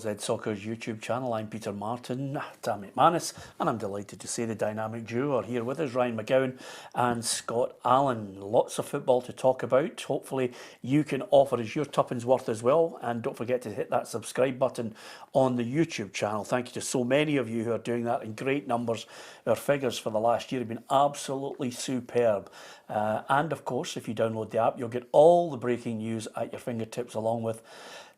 Z Soccer's YouTube channel. I'm Peter Martin, Tam McManus, and I'm delighted to say the dynamic duo are here with us, Ryan McGowan and Scott Allen. Lots of football to talk about. Hopefully you can offer us your tuppence worth as well, and don't forget to hit that subscribe button on the YouTube channel. Thank you to so many of you who are doing that in great numbers. Our figures for the last year have been absolutely superb. And of course, if you download the app, you'll get all the breaking news at your fingertips, along with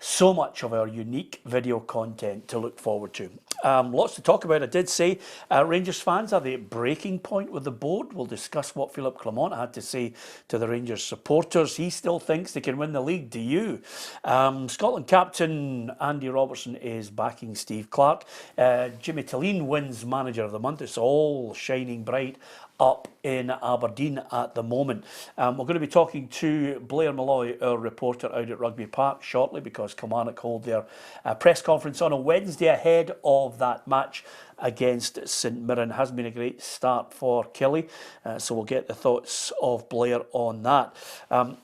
so much of our unique video content to look forward to. Lots to talk about. I did say Rangers fans are the breaking point with the board. We'll discuss what Philippe Clement had to say to the Rangers supporters. He still thinks they can win the league. Do you? Scotland captain Andy Robertson is backing Steve Clarke. Jimmy Thelin wins Manager of the Month. It's all shining bright up in Aberdeen at the moment. We're going to be talking to Blair Malloy, our reporter out at Rugby Park, shortly, because Kilmarnock hold their press conference on a Wednesday ahead of that match against St Mirren. Hasn't been a great start for Killy, so we'll get the thoughts of Blair on that.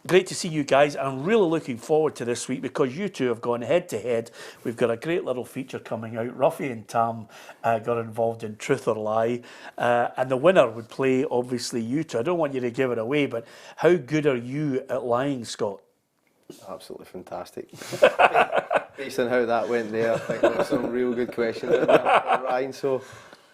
Great to see you guys. I'm really looking forward to this week because you two have gone head to head. We've got a great little feature coming out. Ruffy and Tam got involved in Truth or Lie, and the winner would play, obviously, you two. I don't want you to give it away, but how good are you at lying, Scott? Absolutely fantastic. Based on how that went there, I think there's some real good questions in there for Ryan. So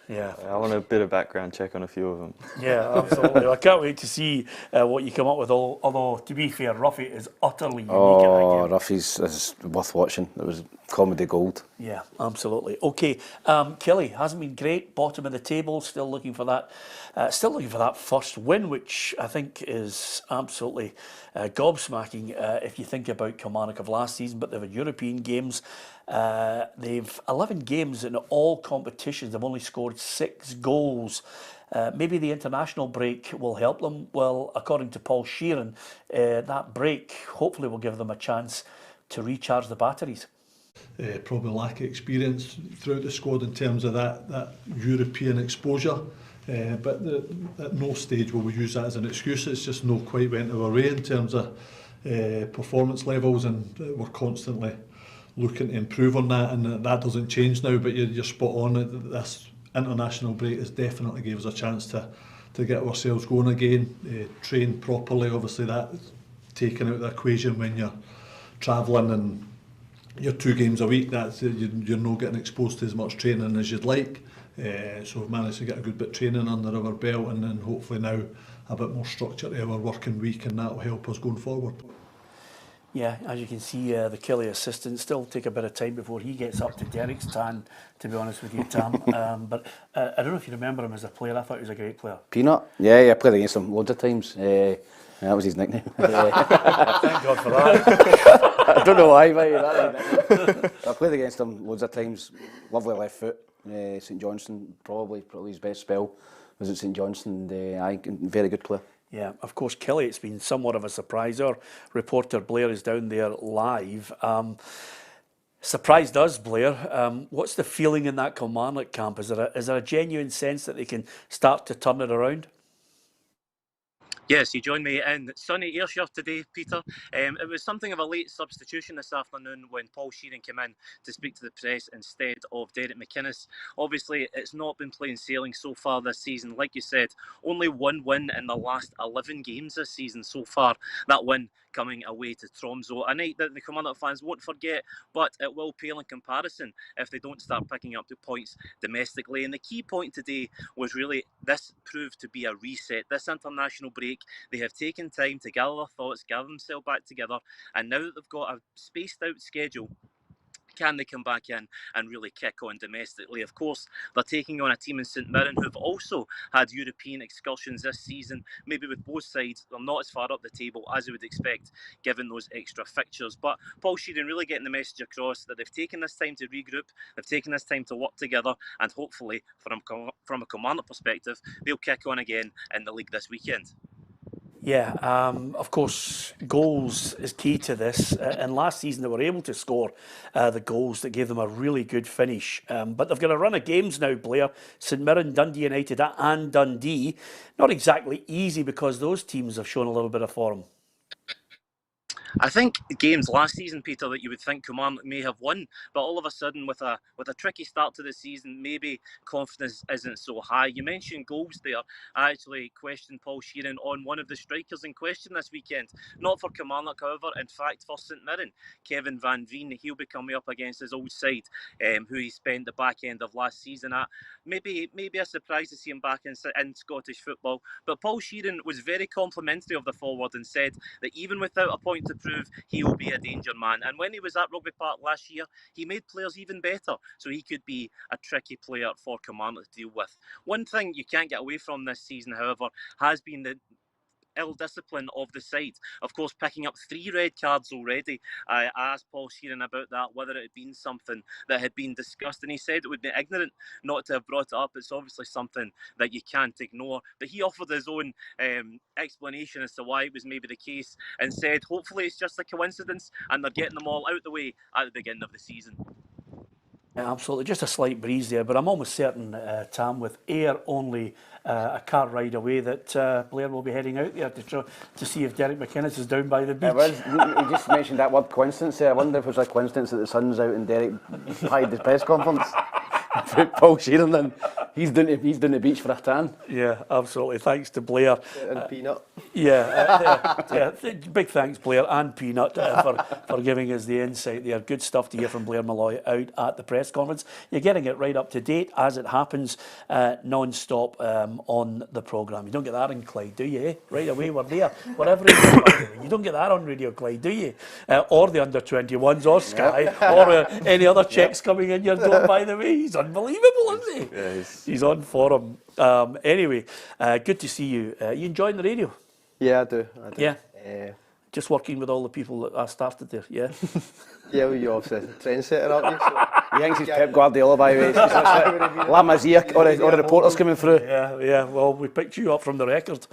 yeah, I want a bit of background check on a few of them. Yeah, absolutely. I can't wait to see what you come up with. Although, to be fair, Ruffy is utterly unique at that game. Ruffy's is worth watching. It was comedy gold. Yeah, absolutely. Okay, Kelly hasn't been great. Bottom of the table, still looking for that. First win, which I think is absolutely gobsmacking if you think about Kilmarnock of last season. But they've had European games. They've 11 games in all competitions. They've only scored 6 goals. Maybe the international break will help them. Well, according to Paul Sheeran, that break hopefully will give them a chance to recharge the batteries. Probably lack of experience throughout the squad in terms of that European exposure. But at no stage will we use that as an excuse. It's just not quite went our way in terms of performance levels, and we're constantly looking to improve on that, and that doesn't change now. But you're spot on. This international break has definitely gave us a chance to get ourselves going again, train properly. Obviously that's taken out of the equation when you're travelling and you're 2 games a week. That's you're not getting exposed to as much training as you'd like. So we've managed to get a good bit of training under our belt, and then hopefully now a bit more structure to our working week, and that will help us going forward. Yeah, as you can see, the Kelly assistant still take a bit of time before he gets up to Derek's tan, to be honest with you, Tam. But I don't know if you remember him as a player. I thought he was a great player. Peanut? Yeah, I played against him loads of times. That was his nickname. Thank God for that. I don't know why, but I played against him loads of times. Lovely left foot. St Johnstone, probably his best spell was at St Johnstone. Very good player. Yeah, of course, Kelly, it's been somewhat of a surprise. Our reporter Blair is down there live. Surprised us, Blair. What's the feeling in that Kilmarnock camp? Is there a genuine sense that they can start to turn it around? Yes, you joined me in sunny Ayrshire today, Peter. It was something of a late substitution this afternoon when Paul Sheeran came in to speak to the press instead of Derek McInnes. Obviously, it's not been plain sailing so far this season. Like you said, only 1 win in the last 11 games this season so far. That win coming away to Tromsø, a night that the Kilmarnock fans won't forget, but it will pale in comparison if they don't start picking up the points domestically. And the key point today was really this proved to be a reset. This international break, they have taken time to gather their thoughts, gather themselves back together, and now that they've got a spaced out schedule, can they come back in and really kick on domestically? Of course, they're taking on a team in St Mirren who've also had European excursions this season. Maybe with both sides, they're not as far up the table as you would expect, given those extra fixtures. But Paul Sheeran really getting the message across that they've taken this time to regroup, they've taken this time to work together, and hopefully, from a Kilmarnock perspective, they'll kick on again in the league this weekend. Yeah, of course, goals is key to this. And last season they were able to score the goals that gave them a really good finish. But they've got a run of games now, Blair. St Mirren, Dundee United and Dundee. Not exactly easy because those teams have shown a little bit of form. I think games last season, Peter, that you would think Kilmarnock may have won, but all of a sudden, with a tricky start to the season, maybe confidence isn't so high. You mentioned goals there. I actually questioned Paul Sheeran on one of the strikers in question this weekend. Not for Kilmarnock, however. In fact, for St Mirren, Kevin Van Veen. He'll be coming up against his old side, who he spent the back end of last season at. Maybe a surprise to see him back in Scottish football. But Paul Sheeran was very complimentary of the forward and said that even without a point to prove, he will be a danger man. And when he was at Rugby Park last year, he made players even better. So he could be a tricky player for Kilmarnock to deal with. One thing you can't get away from this season, however, has been the ill-discipline of the side. Of course, picking up 3 red cards already. I asked Paul Sheeran about that, whether it had been something that had been discussed, and he said it would be ignorant not to have brought it up. It's obviously something that you can't ignore. But he offered his own explanation as to why it was maybe the case, and said hopefully it's just a coincidence and they're getting them all out the way at the beginning of the season. Yeah, absolutely, just a slight breeze there, but I'm almost certain, Tam, with Ayr only a car ride away, that Blair will be heading out there to see if Derek McInnes is down by the beach. You just mentioned that word coincidence there. I wonder if it was a coincidence that the sun's out and Derek had the press conference. Paul Sheeran, then he's down the beach for a tan. Yeah, absolutely. Thanks to Blair. And Peanut. Yeah, big thanks, Blair and Peanut, for giving us the insight there. Good stuff to hear from Blair Malloy out at the press conference. You're getting it right up to date as it happens, non-stop on the programme. You don't get that in Clyde, do you? Eh? Right away, we're there. Whatever it is, you don't get that on Radio Clyde, do you? Or the under-21s, or Sky, or any other checks coming in your door, by the way. He's unbelievable, isn't he? Yeah, He's on for him. Anyway, good to see you. You enjoying the radio? Yeah, I do. Yeah. Just working with all the people that I started there, yeah? Yeah, well, you're obviously a trendsetter, aren't you? So He thinks he's Pep Guardiola, by the way. La Masia, or the reporters coming through. Yeah, well, we picked you up from the record.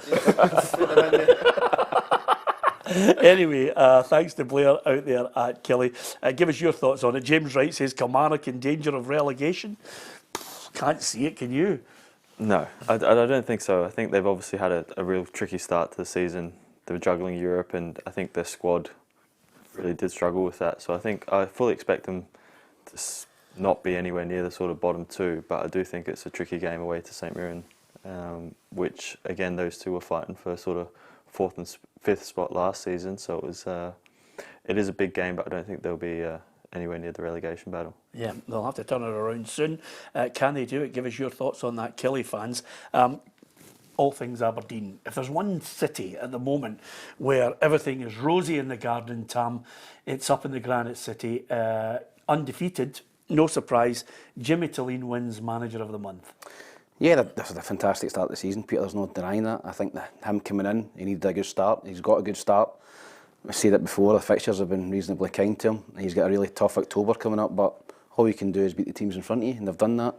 Anyway, thanks to Blair out there at Killie. Give us your thoughts on it. James Wright says Kilmarnock in danger of relegation. Can't see it, can you? No, I don't think so. I think they've obviously had a real tricky start to the season. They were juggling Europe, and I think their squad really did struggle with that. So I fully expect them to not be anywhere near the sort of bottom 2, but I do think it's a tricky game away to St Mirren, which again those two were fighting for sort of 4th and 5th spot last season. So it is a big game, but I don't think they'll be anywhere near the relegation battle. Yeah, they'll have to turn it around soon. Can they do it? Give us your thoughts on that, Killie fans. All things Aberdeen. If there's one city at the moment where everything is rosy in the garden, Tam, it's up in the Granite City. Undefeated, no surprise, Jimmy Thelin wins Manager of the Month. Yeah, this was a fantastic start to the season, Peter. There's no denying that. I think that him coming in, he needed a good start. He's got a good start. I said it before, the fixtures have been reasonably kind to him. He's got a really tough October coming up, but all you can do is beat the teams in front of you, and they've done that.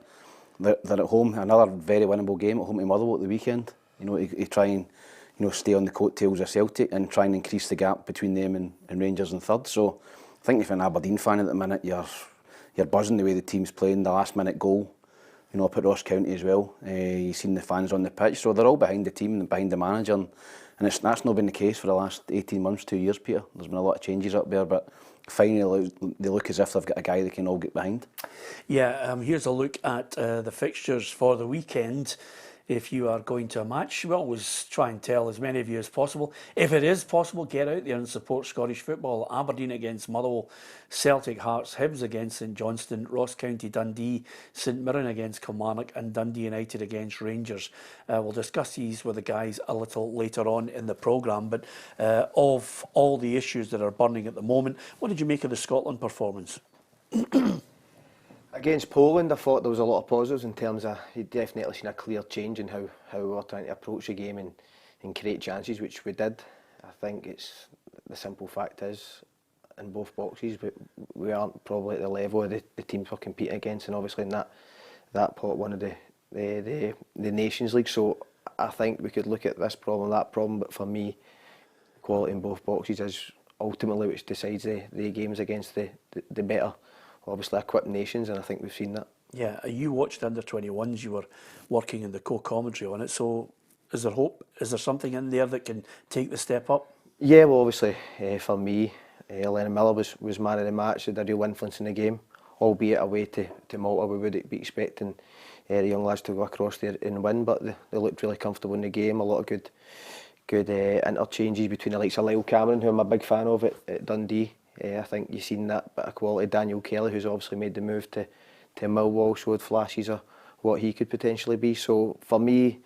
They're at home, another very winnable game at home to Motherwell at the weekend. You know, you try and stay on the coattails of Celtic and try and increase the gap between them and Rangers in third. So I think if you're an Aberdeen fan at the minute, you're buzzing the way the team's playing. The last minute goal, up at Ross County as well. You've seen the fans on the pitch, so they're all behind the team and behind the manager. And that's not been the case for the last 18 months, 2 years, Peter. There's been a lot of changes up there, but finally they look as if they've got a guy they can all get behind. Yeah, here's a look at the fixtures for the weekend. If you are going to a match, we always try and tell as many of you as possible. If it is possible, get out there and support Scottish football. Aberdeen against Motherwell, Celtic Hearts, Hibs against St Johnstone, Ross County Dundee, St Mirren against Kilmarnock, and Dundee United against Rangers. We'll discuss these with the guys a little later on in the programme, but of all the issues that are burning at the moment, what did you make of the Scotland performance? against Poland, I thought there was a lot of positives in terms of you'd definitely seen a clear change in how we were trying to approach the game and create chances, which we did. I think it's the simple fact is in both boxes, but we aren't probably at the level of the teams we're competing against, and obviously in that pot one of the Nations League. So I think we could look at this problem, that problem, but for me, quality in both boxes is ultimately which decides the games against the better, obviously equipped nations, and I think we've seen that. Yeah, you watched under-21s, you were working in the co-commentary on it, so is there hope? Is there something in there that can take the step up? Yeah, well, obviously, for me, Lennon Miller was man of the match, had a real influence in the game, albeit away to Malta. We would be expecting the young lads to go across there and win, but they looked really comfortable in the game. A lot of good interchanges between the likes of Lyle Cameron, who I'm a big fan of at Dundee. I think you've seen that bit of quality. Daniel Kelly, who's obviously made the move to Millwall, showed flashes of what he could potentially be. So for me,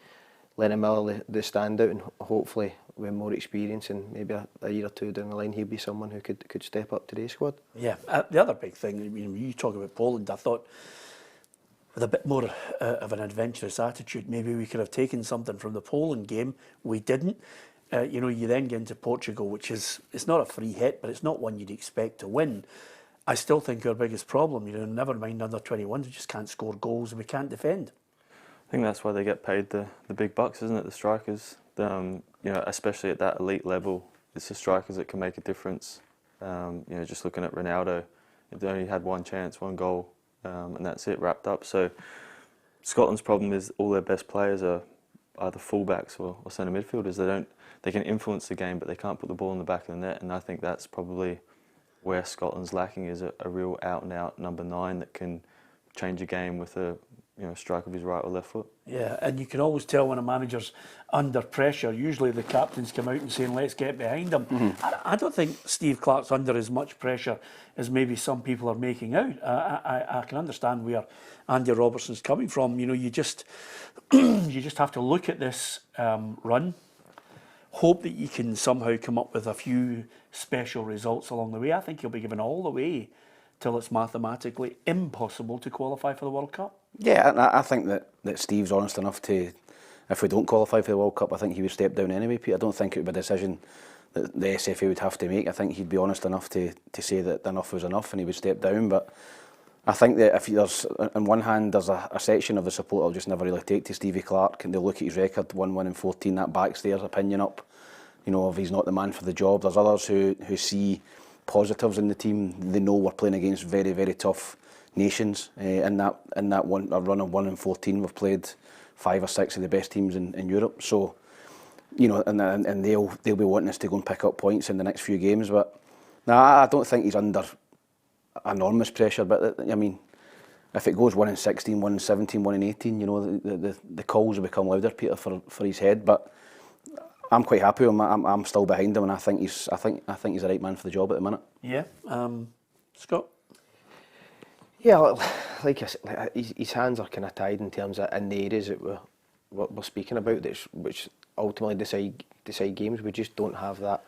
Lennon Miller, the standout, and hopefully with more experience and maybe a year or two down the line, he'll be someone who could step up today's squad. Yeah, the other big thing, I mean, when you talk about Poland, I thought with a bit more of an adventurous attitude, maybe we could have taken something from the Poland game. We didn't. You then get into Portugal, which it's not a free hit, but it's not one you'd expect to win. I still think our biggest problem, never mind under 21s, we just can't score goals and we can't defend. I think that's why they get paid the big bucks, isn't it? The strikers, especially at that elite level, it's the strikers that can make a difference. Just looking at Ronaldo, they only had one chance, one goal, and that's it, wrapped up. So Scotland's problem is all their best players are either fullbacks or centre midfielders. They can influence the game, but they can't put the ball in the back of the net. And I think that's probably where Scotland's lacking, is a real out-and-out number 9 that can change a game with a strike of his right or left foot. Yeah, and you can always tell when a manager's under pressure. Usually the captains come out and saying, let's get behind him. I don't think Steve Clarke's under as much pressure as maybe some people are making out. I can understand where Andy Robertson's coming from. You just have to look at this run, hope that you can somehow come up with a few special results along the way. I think he'll be given all the way till it's mathematically impossible to qualify for the World Cup. Yeah, and I think that Steve's honest enough to, if we don't qualify for the World Cup, I think he would step down anyway, Pete. I don't think it would be a decision that the SFA would have to make. I think he'd be honest enough to say that enough was enough and he would step down. But I think that if there's, on one hand, there's a section of the support I'll just never really take to Stevie Clarke, and they'll look at his record, 1 and 14, that backs their opinion up, if he's not the man for the job. There's others who see positives in the team. They know we're playing against very, very tough nations. In that run of 1 and 14, we've played 5 or 6 of the best teams in Europe. So, and they'll be wanting us to go and pick up points in the next few games. But I don't think he's under enormous pressure. But I mean, if it goes 1 and 16, 1 and 17, 1 and 18, the calls will become louder, Peter, for his head. But I'm quite happy with him. I'm still behind him, and I think he's the right man for the job at the minute. Yeah, Scott. Yeah, like I said, his hands are kind of tied in terms of in the areas that we're speaking about, which ultimately decide games. We just don't have that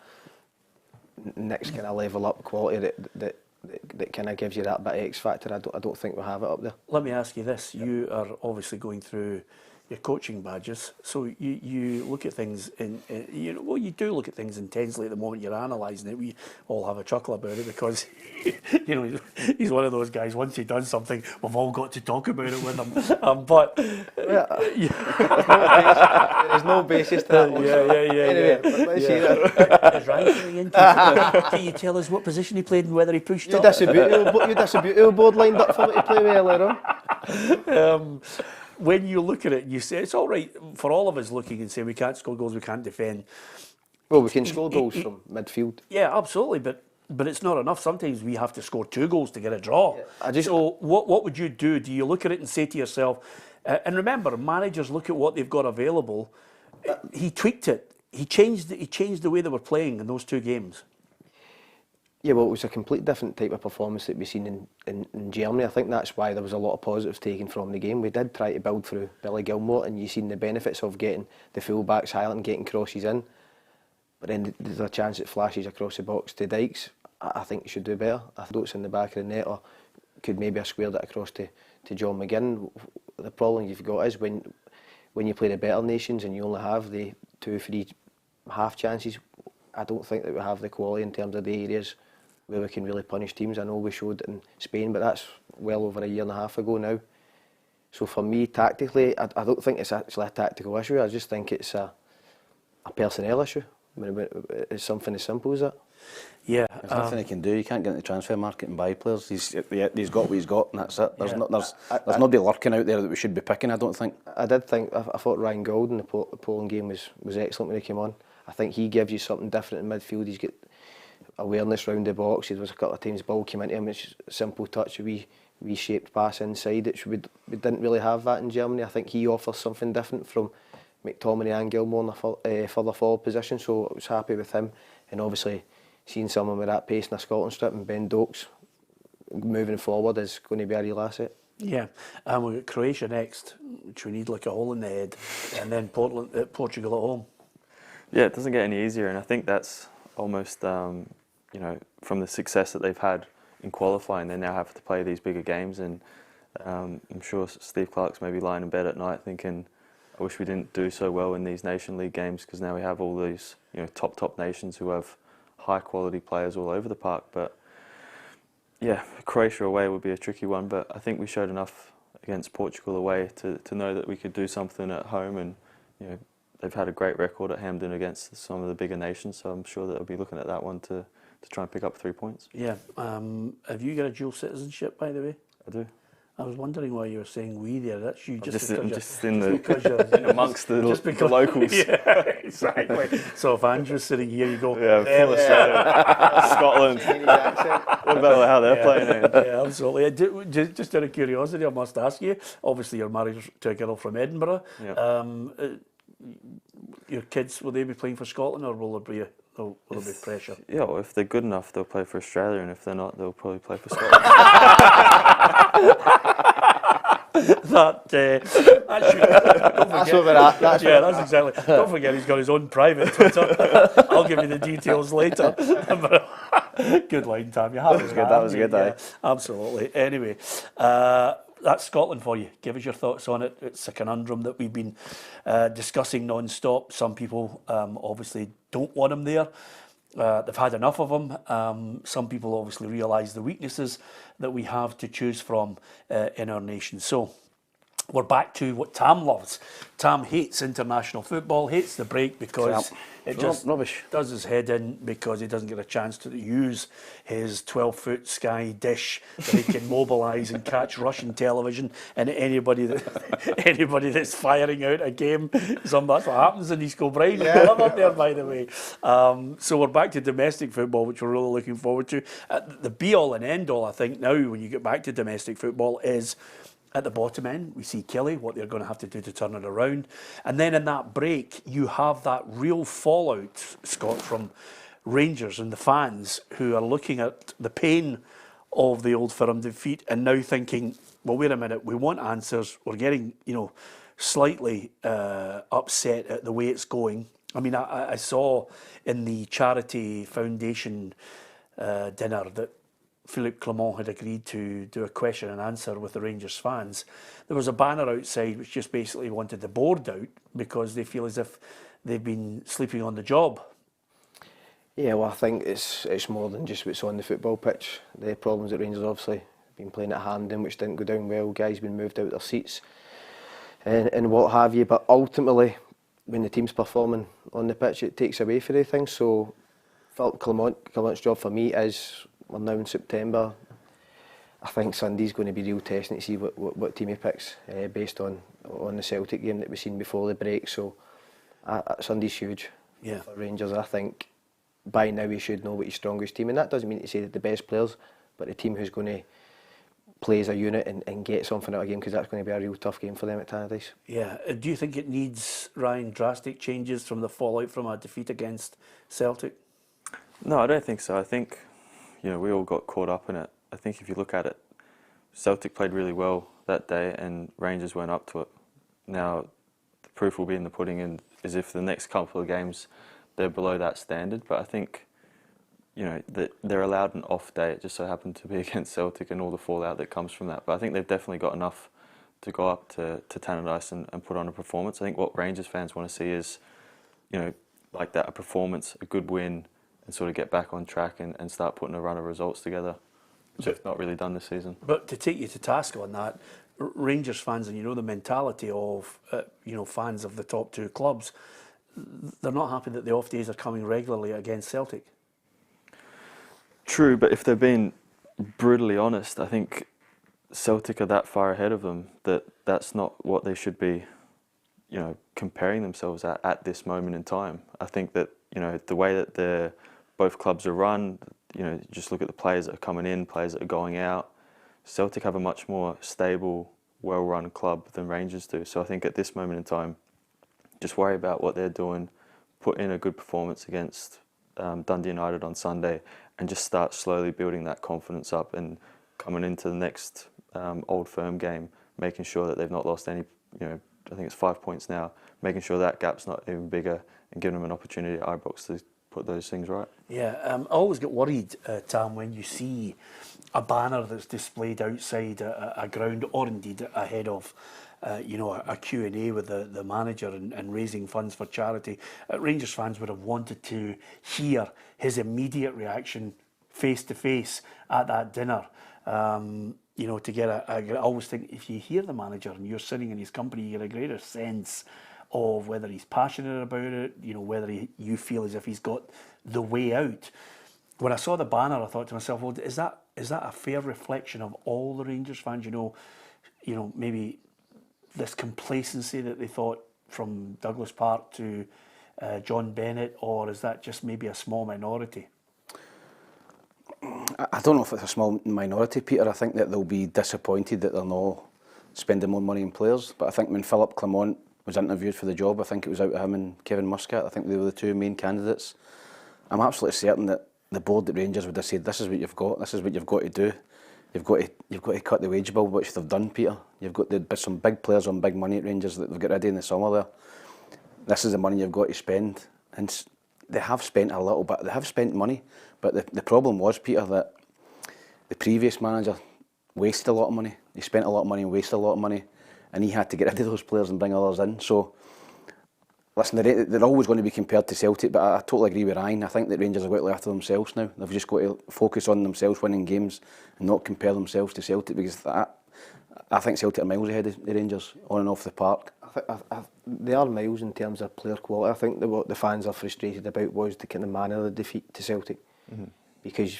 next kind of level up quality that kind of gives you that bit of X factor. I don't think we have it up there. Let me ask you this: you are obviously going through your coaching badges, so you look at things you do look at things intensely at the moment you're analysing it. We all have a chuckle about it because he's one of those guys. Once he does something, we've all got to talk about it with him. But there's no basis to that. Anyway, let's see that. Is Ryan getting into can you tell us what position he played and whether he pushed up? You distribute board lined up for me to play with earlier on. When you look at it, you say it's all right for all of us looking and say we can't score goals, we can't defend. Well, we can score goals from midfield. Yeah, absolutely, but it's not enough. Sometimes we have to score 2 goals to get a draw. Yeah, so what would you do? Do you look at it and say to yourself, and remember, managers look at what they've got available. He tweaked it. He changed the way they were playing in those 2 games. Yeah, well, it was a complete different type of performance that we've seen in Germany. I think that's why there was a lot of positives taken from the game. We did try to build through Billy Gilmore, and you've seen the benefits of getting the full-backs higher and getting crosses in. But then there's a chance it flashes across the box to Dykes. I think he should do better. I thought it's in the back of the net, or could maybe have squared it across to John McGinn. The problem you've got is when you play the better nations and you only have the 2-3 half chances, I don't think that we have the quality in terms of the areas where we can really punish teams. I know we showed it in Spain, but that's well over a year and a half ago now. So for me, tactically, I don't think it's actually a tactical issue. I just think it's a personnel issue. It's something as simple as that. Yeah, there's nothing he can do. You can't get into the transfer market and buy players. He's got what he's got, and that's it. There's nobody lurking out there that we should be picking, I don't think. I thought Ryan Gould in the Poland game was excellent when he came on. I think he gives you something different in midfield. He's got awareness round the box. There was a couple of times the ball came into him, it's a simple touch, a wee shaped pass inside, which we didn't really have that in Germany. I think he offers something different from McTominay and Gilmore in a further forward position, so I was happy with him. And obviously seeing someone with that pace in a Scotland strip and Ben Dokes moving forward is going to be a real asset. Yeah, and we've got Croatia next, which we need like a hole in the head, and then Portugal at home. Yeah, it doesn't get any easier, and I think that's almost, you know, from the success that they've had in qualifying, they now have to play these bigger games, and I'm sure Steve Clarke's maybe lying in bed at night thinking, I wish we didn't do so well in these Nation League games, because now we have all these, you know, top nations who have high quality players all over the park. But yeah, Croatia away would be a tricky one, but I think we showed enough against Portugal away to know that we could do something at home, and you know, they've had a great record at Hampden against some of the bigger nations, so I'm sure that they'll be looking at that one to try and pick up 3 points. Yeah. Have you got a dual citizenship, by the way? I do. I was wondering why you were saying we there. That's you I'm just because you're amongst the locals. Yeah, exactly. So if Andrew's sitting here, you go, Yeah, full Australia, Scotland. What about how they're playing? Yeah, absolutely. Just out of curiosity, I must ask you. Obviously, you're married to a girl from Edinburgh. Yeah. Your kids, will they be playing for Scotland, or will there be pressure? Yeah, well, if they're good enough, they'll play for Australia, and if they're not, they'll probably play for Scotland. That's what we're at. That's exactly. Don't forget, he's got his own private Twitter. I'll give you the details later. Good line, Tam. You have That was good. Yeah, absolutely. Anyway, that's Scotland for you. Give us your thoughts on it. It's a conundrum that we've been discussing non-stop. Some people obviously don't want him there. They've had enough of him. Some people obviously realise the weaknesses that we have to choose from in our nation. So we're back to what Tam loves. Tam hates international football, hates the break because it just rubbish. Does his head in because he doesn't get a chance to use his 12-foot Sky dish that he can mobilise and catch Russian television, and anybody that's firing out a game, that's what happens in East Kilbride. Yeah. Love up there, by the way. So we're back to domestic football, which we're really looking forward to. The be-all and end-all, I think, now when you get back to domestic football is at the bottom end. We see Kelly, what they're going to have to do to turn it around. And then in that break, you have that real fallout, Scott, from Rangers and the fans who are looking at the pain of the Old Firm defeat and now thinking, well, wait a minute, we want answers. We're getting, slightly upset at the way it's going. I mean, I saw in the charity foundation dinner that Philippe Clement had agreed to do a question and answer with the Rangers fans. There was a banner outside which just basically wanted the board out because they feel as if they've been sleeping on the job. Yeah, well, I think it's more than just what's on the football pitch. The problems at Rangers obviously been playing at Hampden, which didn't go down well. Guys been moved out of their seats and what have you. But ultimately, when the team's performing on the pitch, it takes away from everything. So, Philippe Clement's job for me is, we're now in September. I think Sunday's going to be real testing to see what team he picks based on the Celtic game that we've seen before the break. So Sunday's huge for Rangers. I think by now he should know what his strongest team, and that doesn't mean to say that the best players, but the team who's going to play as a unit and get something out of a game, because that's going to be a real tough game for them at Tannadice. Yeah. Do you think it needs, Ryan, drastic changes from the fallout from a defeat against Celtic? No, I don't think so. I think we all got caught up in it. I think if you look at it, Celtic played really well that day and Rangers went up to it. Now, the proof will be in the pudding, and is if the next couple of games they're below that standard. But I think, that they're allowed an off day. It just so happened to be against Celtic and all the fallout that comes from that. But I think they've definitely got enough to go up to Tannadice and put on a performance. I think what Rangers fans want to see is, like that, a performance, a good win, and sort of get back on track and start putting a run of results together, which they've not really done this season. But to take you to task on that, Rangers fans, and the mentality of fans of the top two clubs, they're not happy that the off days are coming regularly against Celtic. True, but if they're being brutally honest, I think Celtic are that far ahead of them that that's not what they should be, comparing themselves at this moment in time. I think that the way that both clubs are run, just look at the players that are coming in, players that are going out. Celtic have a much more stable, well-run club than Rangers do. So I think at this moment in time, just worry about what they're doing, put in a good performance against Dundee United on Sunday, and just start slowly building that confidence up and coming into the next Old Firm game, making sure that they've not lost any, I think it's 5 points now, making sure that gap's not even bigger and giving them an opportunity at Ibrox to put those things right. Yeah, I always get worried, Tam, when you see a banner that's displayed outside a ground or indeed ahead of a Q&A with the manager and raising funds for charity. Rangers fans would have wanted to hear his immediate reaction face to face at that dinner. To get I always think if you hear the manager and you're sitting in his company, you get a greater sense of whether he's passionate about it, whether you feel as if he's got the way out. When I saw the banner, I thought to myself, well, is that a fair reflection of all the Rangers fans? Maybe this complacency that they thought from Douglas Park to John Bennett, or is that just maybe a small minority? I don't know if it's a small minority, Peter. I think that they'll be disappointed that they're not spending more money on players. But I think when Philippe Clement was interviewed for the job, I think it was out of him and Kevin Muscat. I think they were the two main candidates. I'm absolutely certain that the board at Rangers would have said, this is what you've got, this is what you've got to do. You've got to cut the wage bill, which they've done, Peter. You've got some big players on big money at Rangers that they've got ready in the summer there. This is the money you've got to spend. And they have spent a little bit, they have spent money, but the problem was, Peter, that the previous manager wasted a lot of money. He spent a lot of money and wasted a lot of money, and he had to get rid of those players and bring others in. So, listen, they're always going to be compared to Celtic, but I totally agree with Ryan. I think that Rangers have got to look after themselves now. They've just got to focus on themselves winning games and not compare themselves to Celtic, because I think Celtic are miles ahead of the Rangers on and off the park. They are miles in terms of player quality. I think that what the fans are frustrated about was the kind of manner of the defeat to Celtic. Mm-hmm. Because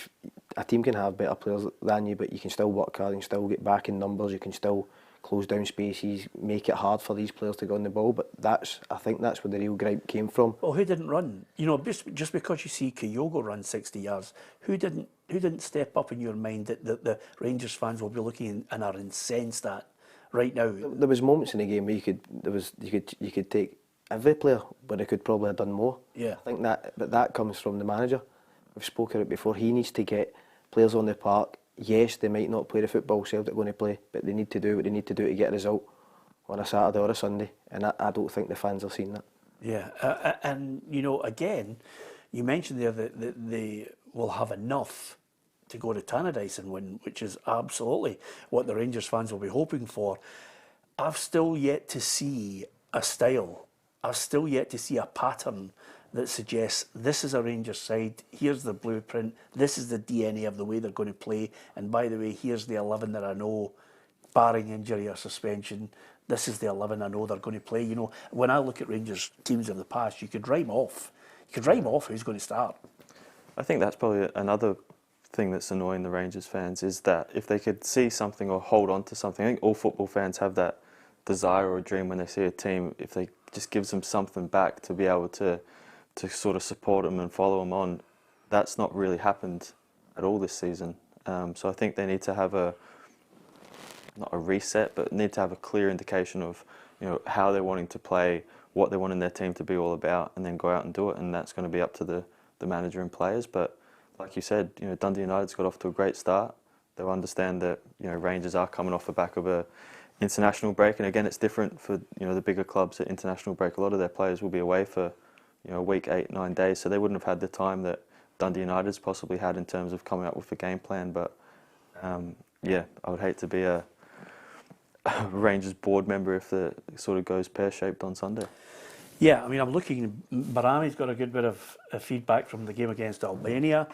a team can have better players than you, but you can still work hard, you can still get back in numbers, you can still close down spaces, make it hard for these players to go on the ball. But I think that's where the real gripe came from. Well, who didn't run? Just because you see Kyogo run 60 yards, who didn't step up in your mind that the Rangers fans will be looking and are incensed at right now? There was moments in the game where you could take every player, but they could probably have done more. Yeah. I think that comes from the manager. We've spoken about it before. He needs to get players on the park. Yes, they might not play the football Celtic are going to play, but they need to do what they need to do to get a result on a Saturday or a Sunday, and I don't think the fans are seeing that. Yeah, and again, you mentioned there that they will have enough to go to Tannadice and win, which is absolutely what the Rangers fans will be hoping for. I've still yet to see a style. I've still yet to see a pattern that suggests this is a Rangers side, here's the blueprint, this is the DNA of the way they're going to play, and by the way, here's the 11 that I know, barring injury or suspension, this is the 11 I know they're going to play. When I look at Rangers teams of the past, you could rhyme off who's going to start. I think that's probably another thing that's annoying the Rangers fans, is that if they could see something or hold on to something, I think all football fans have that desire or dream when they see a team, if they just gives them something back to be able to sort of support them and follow them on. That's not really happened at all this season. So I think they need to have not a reset, but need to have a clear indication of how they're wanting to play, what they want in their team to be all about, and then go out and do it. And that's going to be up to the manager and players. But like you said, Dundee United's got off to a great start. They'll understand that Rangers are coming off the back of a international break, and again, it's different for the bigger clubs at international break. A lot of their players will be away for a week, 8-9 days, so they wouldn't have had the time that Dundee United's possibly had in terms of coming up with a game plan. But I would hate to be a Rangers board member if it sort of goes pear-shaped on Sunday. Yeah, I mean, I'm looking. Barami's got a good bit of feedback from the game against Albania.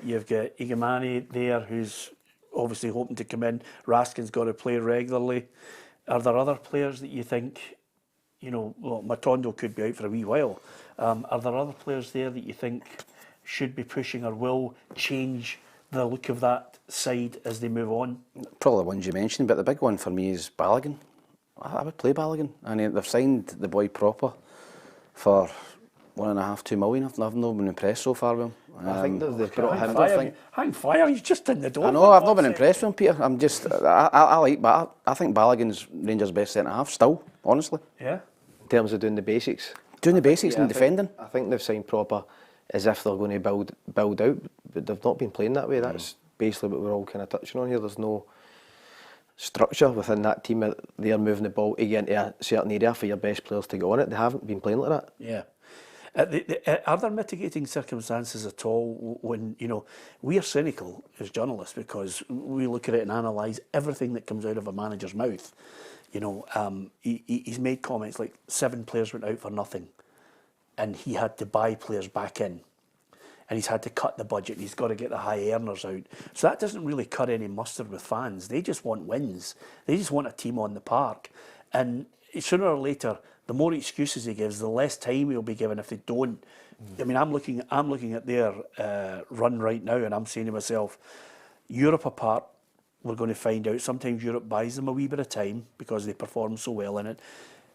You've got Igamani there, who's obviously hoping to come in. Raskin's got to play regularly. Are there other players that you think, Matondo could be out for a wee while. Are there other players there that you think should be pushing or will change the look of that side as they move on? Probably the ones you mentioned, but the big one for me is Balogun. I would play Balogun. And they've signed the boy proper for 1.5, 2 million. I've not been impressed so far with him. I think they've brought him. Hang fire, he's just in the door. I know, I've not been impressed with him, Peter. I'm just, I like, but I think Balogun's Rangers' best centre-half still, honestly. Yeah. In terms of doing the basics. Doing the basics and defending. I think they've signed proper, as if they're going to build out, but they've not been playing that way. That's basically what we're all kind of touching on here. There's no structure within that team. They're moving the ball to get into a certain area for your best players to go on it. They haven't been playing like that. Yeah. Are there mitigating circumstances at all when, you know, we are cynical as journalists because we look at it and analyse everything that comes out of a manager's mouth. You know, he's made comments like 7 players went out for nothing and he had to buy players back in and he's had to cut the budget and he's got to get the high earners out. So that doesn't really cut any mustard with fans. They just want wins. They just want a team on the park. And sooner or later, the more excuses he gives, the less time he'll be given if they don't. I mean, I'm looking at their run right now, and I'm saying to myself, Europe apart, we're going to find out. Sometimes Europe buys them a wee bit of time because they perform so well in it.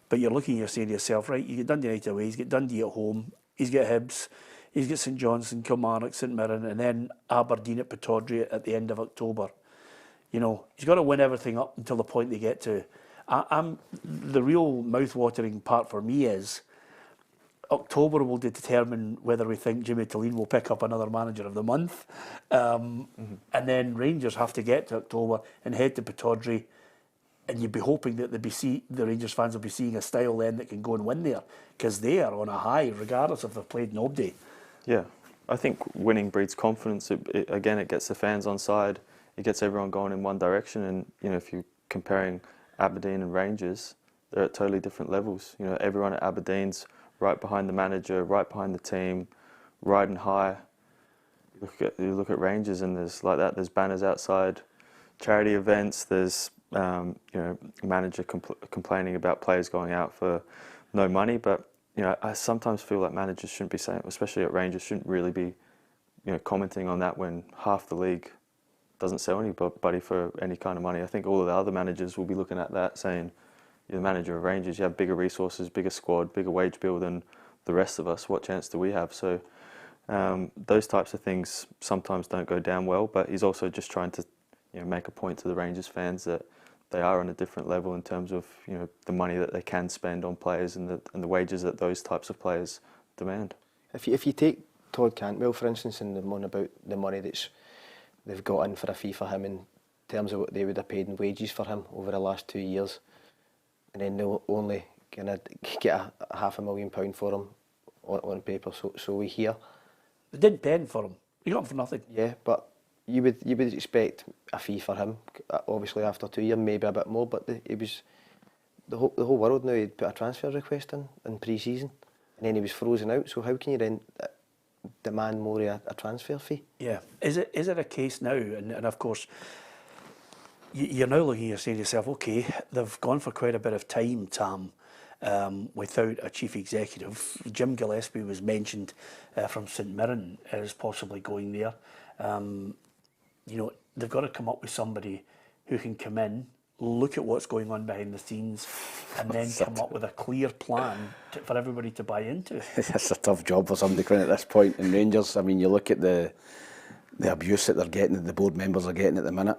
But you're saying to yourself, right, you get Dundee United away, he's got Dundee at home, he's got Hibs, he's got St Johnstone, Kilmarnock, St Mirren, and then Aberdeen at Pittodrie at the end of October. You know, he's got to win everything up until the point they get to. The real mouth-watering part for me is October will determine whether we think Jimmy Thelin will pick up another manager of the month. And then Rangers have to get to October and head to Pittodrie, and you'd be hoping that the Rangers fans will be seeing a style then that can go and win there, because they are on a high regardless if they've played nobody. Yeah, I think winning breeds confidence. It gets the fans on side. It gets everyone going in one direction. And you know, if you're comparing Aberdeen and Rangers, they're at totally different levels. You know, everyone at Aberdeen's right behind the manager, right behind the team, riding high. You look at Rangers and there's banners outside, charity events. There's manager complaining about players going out for no money. But you know, I sometimes feel like managers shouldn't be saying, especially at Rangers, shouldn't really be, you know, commenting on that when half the league doesn't sell anybody for any kind of money. I think all of the other managers will be looking at that saying, you're the manager of Rangers, you have bigger resources, bigger squad, bigger wage bill than the rest of us. What chance do we have? So those types of things sometimes don't go down well, but he's also just trying to, you know, make a point to the Rangers fans that they are on a different level in terms of, you know, the money that they can spend on players and the wages that those types of players demand. If you take Todd Cantwell, for instance, and the one about the money they've got in for a fee for him in terms of what they would have paid in wages for him over the last 2 years, and then they'll only kind of get a £500,000 for him on paper. So we hear They didn't pay him for him. You got him for nothing. Yeah, but you would expect a fee for him. Obviously, after 2 years, maybe a bit more. But it was the whole world now. He'd put a transfer request in pre-season, and then he was frozen out. So how can you then demand more of a transfer fee? Yeah, is it a case now? And of course, you're now looking, you're saying to yourself, okay, they've gone for quite a bit of time, Tam, without a chief executive. Jim Gillespie was mentioned from St Mirren as possibly going there. You know, they've got to come up with somebody who can come in, look at what's going on behind the scenes, and then come up with a clear plan for everybody to buy into. It's a tough job for somebody coming at this point in Rangers. I mean, you look at the abuse that they're getting, that the board members are getting at the minute.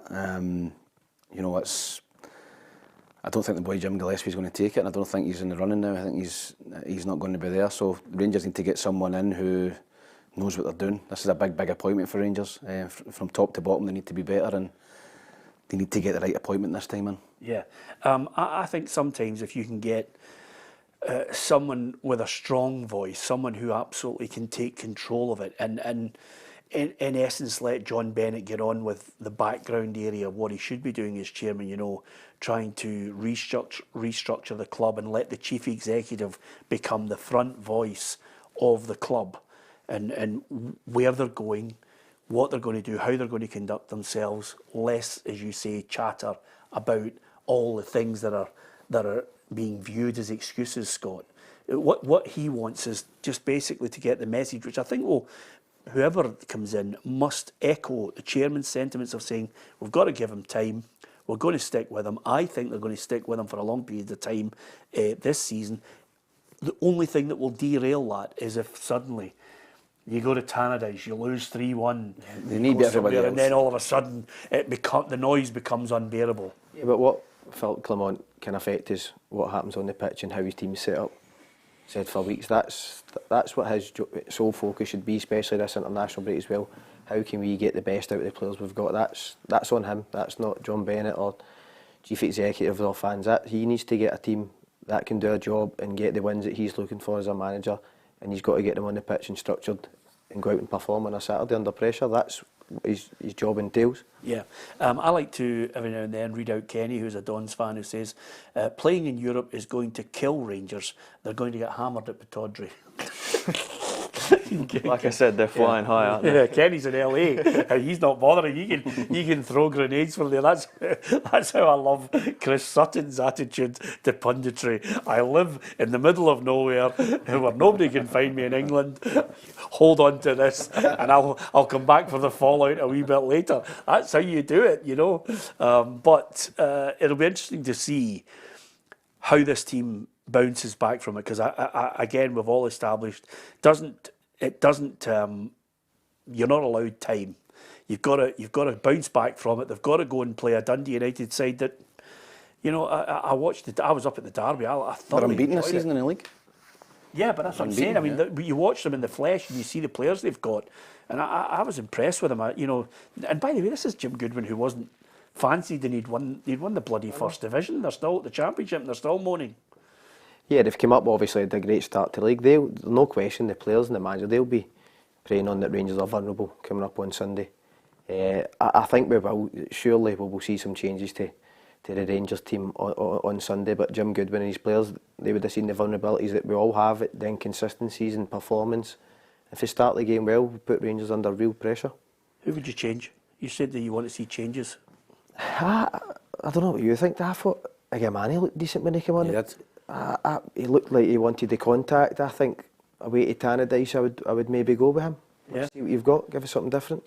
You know, I don't think the boy Jim Gillespie is going to take it, and I don't think he's in the running now. I think he's not going to be there. So Rangers need to get someone in who knows what they're doing. This is a big appointment for Rangers. From top to bottom, they need to be better, and they need to get the right appointment this time in. Yeah, I think sometimes if you can get someone with a strong voice, someone who absolutely can take control of it, and in essence let John Bennett get on with the background area of what he should be doing as chairman, you know, trying to restructure the club and let the chief executive become the front voice of the club, and where they're going, what they're going to do, how they're going to conduct themselves, less, as you say, chatter about all the things that are being viewed as excuses, Scott. What he wants is just basically to get the message, which I think whoever comes in must echo the chairman's sentiments of saying, we've got to give him time, we're going to stick with him. I think they're going to stick with him for a long period of time this season. the only thing that will derail that is if suddenly you go to Tannadice, you lose 3-1, They need everybody else. and then all of a sudden the noise becomes unbearable. Yeah, but what Philippe Clement can affect is what happens on the pitch and how his team's set up. Said for weeks, that's what his sole focus should be, especially this international break as well. How can we get the best out of the players we've got? That's on him. That's not John Bennett or chief executive or fans. He needs to get a team that can do a job and get the wins that he's looking for as a manager, and he's got to get them on the pitch and structured and go out and perform on a Saturday under pressure. That's what his job entails. Yeah, I like to every now and then read out Kenny, who's a Dons fan, who says playing in Europe is going to kill Rangers. They're going to get hammered at Pittodrie. Like I said, they're flying high, aren't they? Yeah, Kenny's in LA. He's not bothering. He can throw grenades from there. That's how I love Chris Sutton's attitude to punditry. I live in the middle of nowhere where nobody can find me in England. Hold on to this, and I'll come back for the fallout a wee bit later. That's how you do it, you know. But it'll be interesting to see how this team bounces back from it, because again, we've all established you're not allowed time. You've got to bounce back from it. They've got to go and play a Dundee United side that, you know, I watched it. I was up at the Derby. I thought They're unbeaten this season in the league. Yeah, but that's what I'm saying. I mean, you watch them in the flesh and you see the players they've got, and I was impressed with them. You know, and by the way, this is Jim Goodwin, who wasn't fancied, and he'd won the bloody first division. They're still at the Championship and they're still moaning. Yeah, they've come up, obviously, had a great start to the league. No question, the players and the manager, they'll be preying on that Rangers are vulnerable coming up on Sunday. I think we will see some changes to the Rangers team on Sunday, but Jim Goodwin and his players, they would have seen the vulnerabilities that we all have, the inconsistencies in performance. If they start the game well, we put Rangers under real pressure. Who would you change? You said that you want to see changes. I don't know what you think. I thought Agamani looked decent when he came on. He did. He looked like he wanted the contact. I think away to Tannadice, I would maybe go with him. Yeah. See what you've got. Give us something different.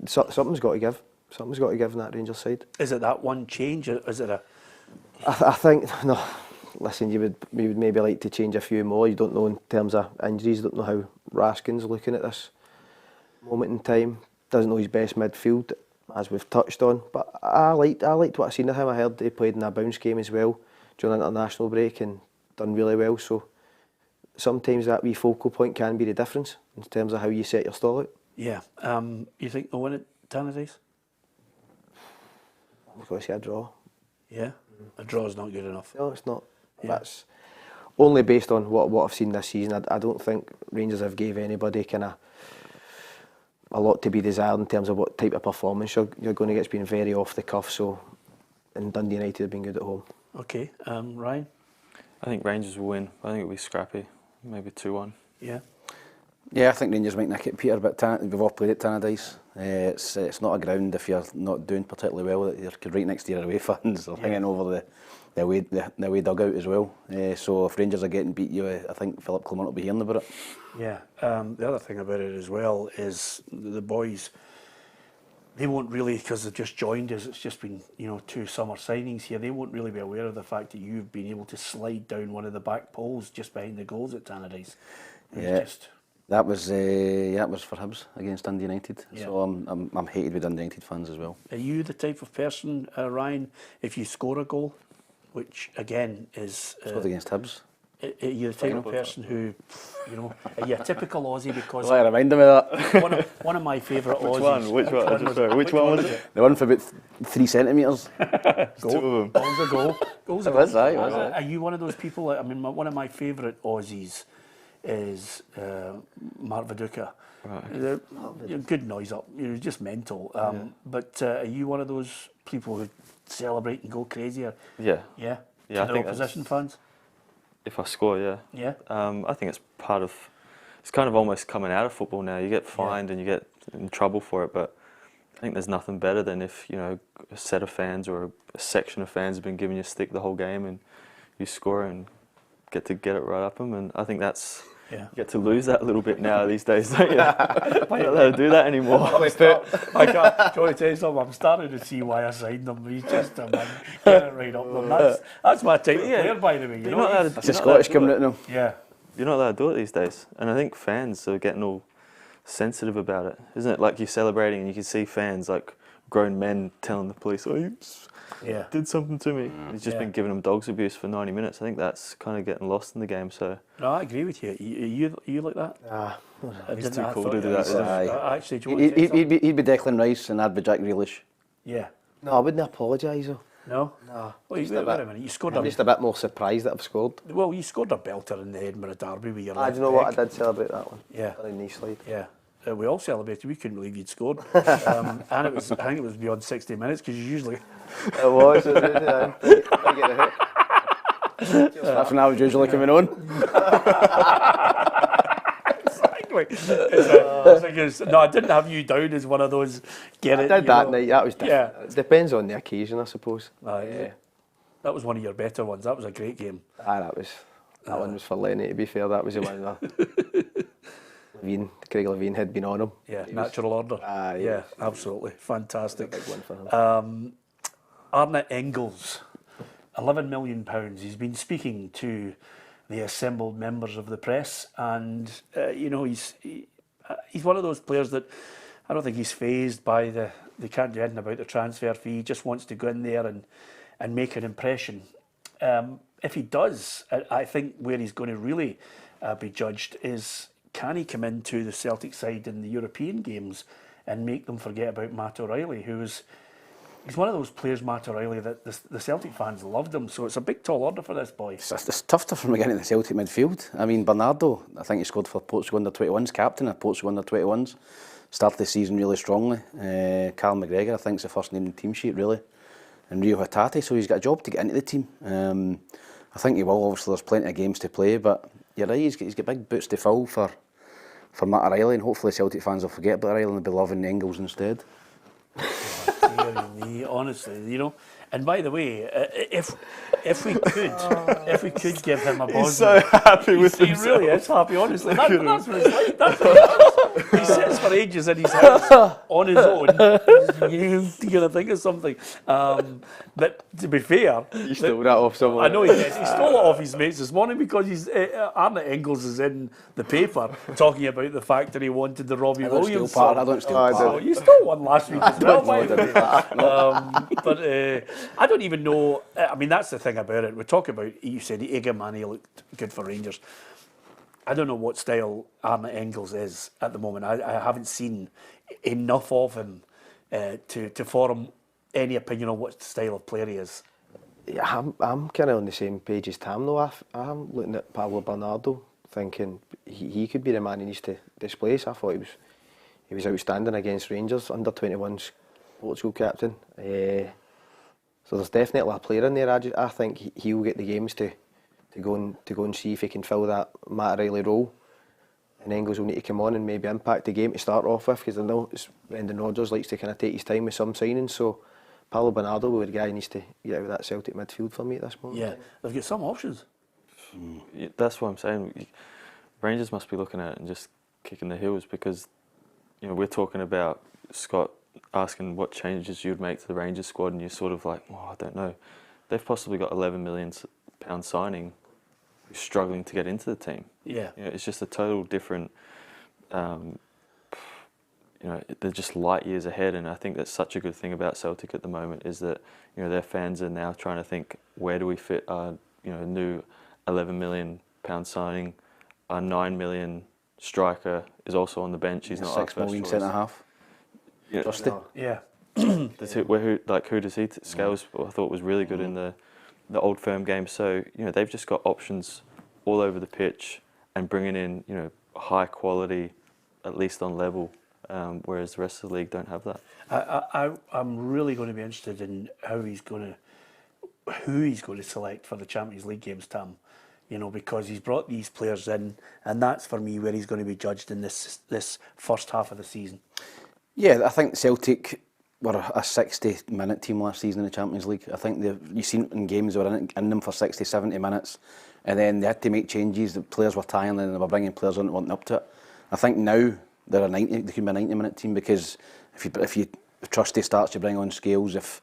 Something's got to give. Something's got to give in that Rangers side. Is it that one change, or is it a? I think no. Listen, we would maybe like to change a few more. You don't know in terms of injuries. Don't know how Raskin's looking at this moment in time. Doesn't know his best midfield, as we've touched on. But I liked what I seen of him. I heard he played in a bounce game as well during the international break and done really well. So sometimes that wee focal point can be the difference in terms of how you set your stall out. Yeah. You think they'll win it, Tannadice? I've got to say a draw. Yeah. A draw is not good enough. No, it's not. Yeah. That's only based on what I've seen this season. I don't think Rangers have gave anybody kind of a lot to be desired in terms of what type of performance you're going to get. It's been very off the cuff. So, and Dundee United have been good at home. Okay, Ryan? I think Rangers will win. I think it'll be scrappy, maybe 2-1. Yeah. Yeah, I think Rangers might nick it, Peter, but we've all played at Tannadice. It's not a ground, if you're not doing particularly well, that you're right next to your away fans or hanging over the away dugout as well. So if Rangers are getting beat, I think Philippe Clement will be hearing about it. Yeah. The other thing about it as well is the boys, they won't really, because they've just joined us, it's just been 2 summer signings here, they won't really be aware of the fact that you've been able to slide down one of the back poles just behind the goals at Tannadice. That was for Hibs against Dundee United. Yeah. So I'm hated with Dundee United fans as well. Are you the type of person, Ryan, if you score a goal, which again is Scored against Hibs. Are you the type of person who, are you a typical Aussie? Because I remind him of that. one of my favourite Which Aussies. one? Which one was it? The one for about 3 centimetres. Two of them. Goals a goal. Goals a It goal. was, aye, it was, aye. Are you one of those people? I mean, one of my favourite Aussies is Mark Viduka. Right. You're good noise up. You're just mental. But are you one of those people who celebrate and go crazy? Or, Yeah. yeah. Yeah, I To the think opposition fans. If I score, yeah. Yeah. I think it's part of. It's kind of almost coming out of football now. You get fined and you get in trouble for it, but I think there's nothing better than if a set of fans or a section of fans have been giving you stick the whole game and you score and get to get it right up them. And I think that's Yeah. You get to lose that a little bit now these days, don't you? You're not allowed to do that anymore. I can't. Do you want to tell you something? I'm starting to see why I signed him. He's just a man. Get it right up them. That's my type of player, by the way. You know, That's the Scottish coming out now. yeah. You're not allowed to do it these days. And I think fans are getting all sensitive about it, isn't it? Like you're celebrating and you can see fans, like grown men, telling the police, "Oh, you did something to me." He's just been giving them dogs abuse for 90 minutes. I think that's kind of getting lost in the game. So No, I agree with you. You like that? he's too cool to do that. Actually, do you want to say something? He'd be Declan Rice and I'd be Jack Grealish. Yeah. No, I wouldn't apologise though. No? No. Well, wait a minute. You scored I'm just a bit more surprised that I've scored. Well, you scored a belter in the Edinburgh Derby with your Do left you know what? I leg. did celebrate that one. Yeah. On a knee slide. Yeah. We all celebrated. We couldn't believe you'd scored. And I think it was beyond 60 minutes because you usually... It was. I get a hit. That's when I was usually coming on. Exactly. No, I didn't have you down as one of those get it. I did that night. That was different. Yeah. It depends on the occasion, I suppose. Yeah. That was one of your better ones. That was a great game. That one was for Lenny, to be fair. That was the one that Craig Levein had been on him. Yeah, natural order. Yeah. Absolutely. Fantastic. Big one for him. Arne Engels, £11 million. He's been speaking to the assembled members of the press, and he's one of those players that I don't think he's fazed by they can't do anything about the transfer fee. He just wants to go in there and make an impression. If he does, I think where he's going to really be judged is, can he come into the Celtic side in the European games and make them forget about Matt O'Reilly, he's one of those players, Matt O'Reilly, that the Celtic fans loved him. So it's a big, tall order for this boy. It's tough from getting in the Celtic midfield. I mean, Bernardo, I think he scored for Portugal under-21s, captain of Portugal under-21s. Started the season really strongly. Carl McGregor, I think, is the first name in the team sheet, really. And Rio Hatate, so he's got a job to get into the team. I think he will, obviously, there's plenty of games to play, but you're right, he's got big boots to fill for Matt O'Reilly, and hopefully Celtic fans will forget about O'Reilly and they'll be loving Engels instead. Honestly, And by the way, if we could give him a buzz, He's so happy with he himself. really is happy. Honestly, that's what it's like. That's what he does. He sits for ages in his house on his own. He's gonna think of something. But to be fair, You stole that off someone. I know he did. He stole it off his mates this morning because Arne Engels is in the paper talking about the fact that he wanted the Robbie Williams song. I don't steal I part. Oh, you stole one last week as well, by the way. But I don't even know. I mean, that's the thing about it. We talk about, you said Egamani looked good for Rangers. I don't know what style Arne Engels is at the moment. I haven't seen enough of him to form any opinion on what style of player he is. Yeah, I'm kind of on the same page as Tam though. I'm looking at Pablo Bernardo, thinking he could be the man he needs to displace. I thought he was outstanding against Rangers, under 21s Portugal captain. So there's definitely a player in there. I think he'll get the games to go and see if he can fill that Matt O'Reilly role. And Engels will need to come on and maybe impact the game to start off with, because I know Brendan Rodgers likes to kind of take his time with some signings. So Paulo Bernardo will be the guy who needs to get out of that Celtic midfield for me at this moment. Yeah, they've got some options. Yeah, that's what I'm saying. Rangers must be looking at it and just kicking the heels, because we're talking about Scott asking what changes you'd make to the Rangers squad, and you're sort of like, I don't know. They've possibly got £11 million signing, who's struggling to get into the team. Yeah. It's just a total different. They're just light years ahead, and I think that's such a good thing about Celtic at the moment, is that their fans are now trying to think, where do we fit our new £11 million signing? Our $9 million striker is also on the bench. He's not our £6 first million choice. centre half. Justin. Yeah. Who does he? Scales, I thought, was really good in the Old Firm game. So they've just got options all over the pitch and bringing in high quality, at least on level. Whereas the rest of the league don't have that. I'm really going to be interested in who he's going to select for the Champions League games, Tam. Because he's brought these players in, and that's for me where he's going to be judged in this first half of the season. Yeah, I think Celtic were a 60-minute team last season in the Champions League. I think you've seen in games they were in them for 60, 70 minutes, and then they had to make changes. The players were tiring and they were bringing players on that weren't up to it. I think now they could be a 90-minute team, because if Trusty starts, you bring on Scales. If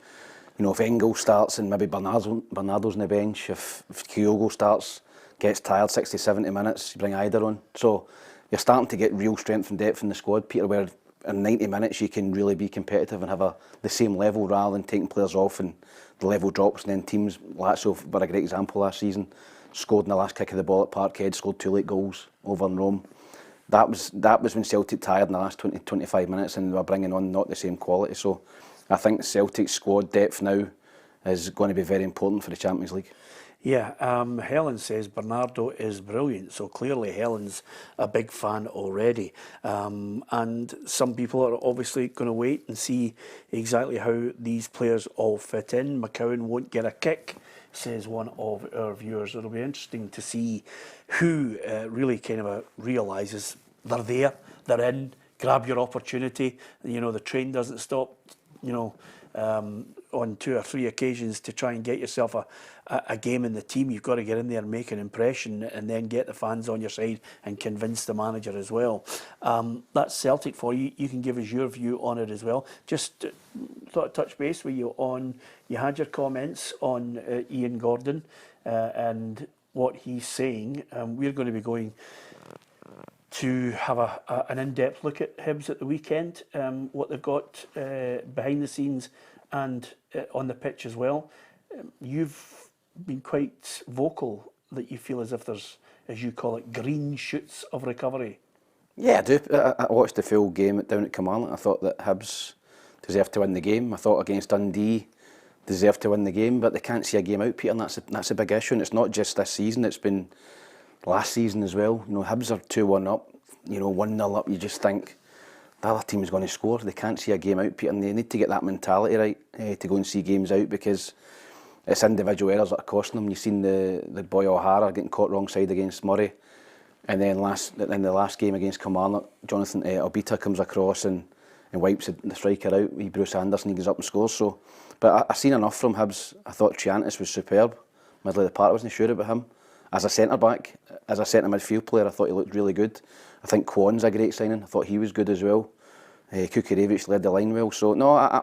Engels starts and maybe Bernardo's on the bench, if Kyogo starts, gets tired 60, 70 minutes, you bring Eider on. So you're starting to get real strength and depth in the squad, Peter, where in 90 minutes you can really be competitive and have the same level, rather than taking players off and the level drops. And then teams, Lazio were a great example last season, scored in the last kick of the ball at Parkhead, scored 2 late goals over in Rome. That was when Celtic tired in the last 20, 25 minutes, and they were bringing on not the same quality. So I think Celtic's squad depth now is going to be very important for the Champions League. Yeah, Helen says Bernardo is brilliant, so clearly Helen's a big fan already. And some people are obviously going to wait and see exactly how these players all fit in. McCowan won't get a kick, says one of our viewers. It'll be interesting to see who really kind of realises they're there, they're in, grab your opportunity. The train doesn't stop, on 2 or 3 occasions to try and get yourself a game in the team. You've got to get in there and make an impression, and then get the fans on your side and convince the manager as well. That's Celtic for you. You can give us your view on it as well. Just thought I'd touch base with you on, you had your comments on Ian Gordon and what he's saying. We're going to be going to have an in-depth look at Hibs at the weekend, what they've got behind the scenes and on the pitch as well. You've been quite vocal that you feel as if there's, as you call it, green shoots of recovery. Yeah, I do. I watched the full game down at Kilmarnock. I thought that Hibs deserved to win the game. I thought against Dundee deserved to win the game, but they can't see a game out, Peter, and that's a big issue. And it's not just this season, it's been last season as well. Hibs are 2-1 up, 1-0 up. You just think the other team is going to score. They can't see a game out, Peter, and they need to get that mentality right to go and see games out, because it's individual errors that are costing them. You've seen the boy O'Hara getting caught wrong side against Murray, and then in the last game against Kilmarnock, Jonathan Obita comes across and wipes the striker out. Bruce Anderson, he goes up and scores. So, but I seen enough from Hibs. I thought Triantis was superb. Middle of the park, I wasn't sure about him. As a centre-back, as a centre midfield player, I thought he looked really good. I think Kwon's a great signing. I thought he was good as well. Kukurevich led the line well. So, no, I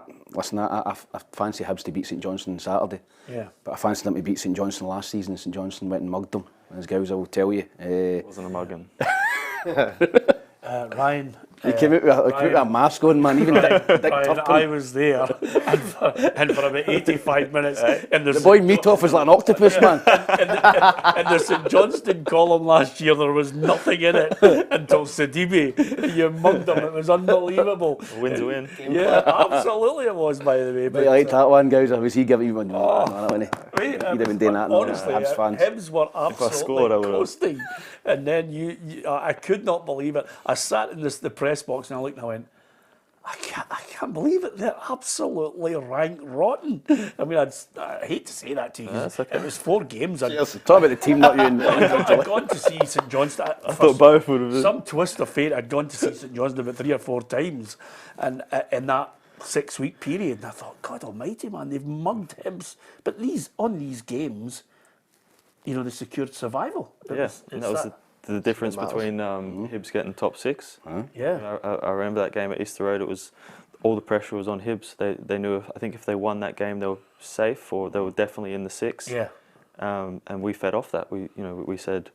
fancy Hibs to beat St Johnstone on Saturday. Yeah. But I fancied them to beat St Johnstone last season. St Johnstone went and mugged them. As guys, I will tell you. It wasn't a mugging. Ryan. He came out with a mask on, man. Even Dick Turpin. I was there, and for about 85 minutes. The boy Meathoff was like an octopus, man. In the St Johnstone column last year, there was nothing in it until Sidibe. You mugged him. It was unbelievable. A win's a win. Yeah, absolutely it was, by the way. But you like that one, guys? Or was he giving you one? He'd have been doing that. Honestly, fans. Hibs were absolutely coasting. And then I could not believe it. I sat in the press box and I looked and I went, I can't believe it. They're absolutely rank rotten. I mean, I hate to say that to you. Okay. It was 4 games. Talk about the team not you. I'd gone to see St Johnstone. I thought both would have been. Some twist of fate, I'd gone to see St Johnstone about 3 or 4 times, and in that 6-week period, and I thought, God Almighty, man, they've mugged Hibs. But on these games, they secured survival. That was the difference between Hibs getting top 6. Yeah. I remember that game at Easter Road. It was all the pressure was on Hibs. They knew I think if they won that game, they were safe, or they were definitely in the 6. Yeah. And we fed off that. We said,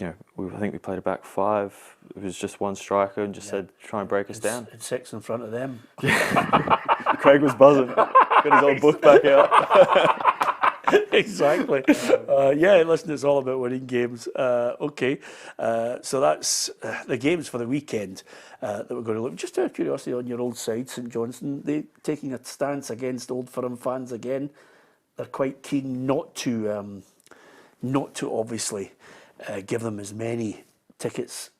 I think we played a back 5. It was just one striker and just said, try and break us down. And 6 in front of them. Craig was buzzing. Got his old book back out. Exactly. Listen, it's all about winning games. Okay. So that's the games for the weekend that we're going to look. Just out of curiosity, on your old side, St Johnstone, they taking a stance against Old Firm fans again. They're quite keen not to obviously give them as many tickets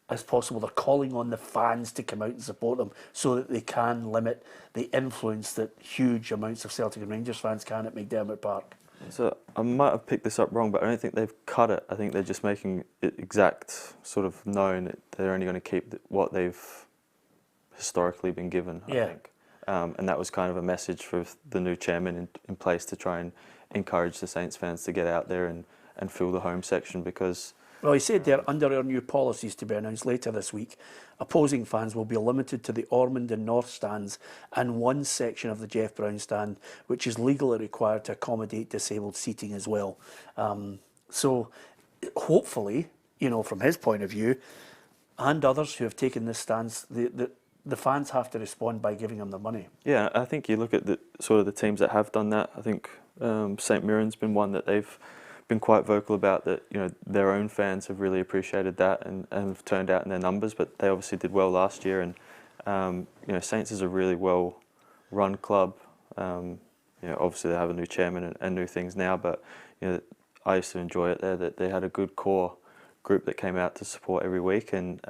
as possible. They're calling on the fans to come out and support them so that they can limit the influence that huge amounts of Celtic and Rangers fans can at McDermott Park. So I might have picked this up wrong, but I don't think they've cut it. I think they're just making it exact, sort of known that they're only going to keep what they've historically been given, I think. And that was kind of a message for the new chairman in place to try and encourage the Saints fans to get out there and fill the home section, because... Well, he said there, under our new policies to be announced later this week, opposing fans will be limited to the Ormond and North stands and one section of the Jeff Brown stand, which is legally required to accommodate disabled seating as well. So hopefully, you know, from his point of view, and others who have taken this stance, the fans have to respond by giving them their money. Yeah, I think you look at the sort of the teams that have done that. I think St Mirren's been one that they've been quite vocal about, that, you know, their own fans have really appreciated that and have turned out in their numbers, but they obviously did well last year. And you know, Saints is a really well run club. You know, obviously they have a new chairman and new things now, but you know, I used to enjoy it there, that they had a good core group that came out to support every week. And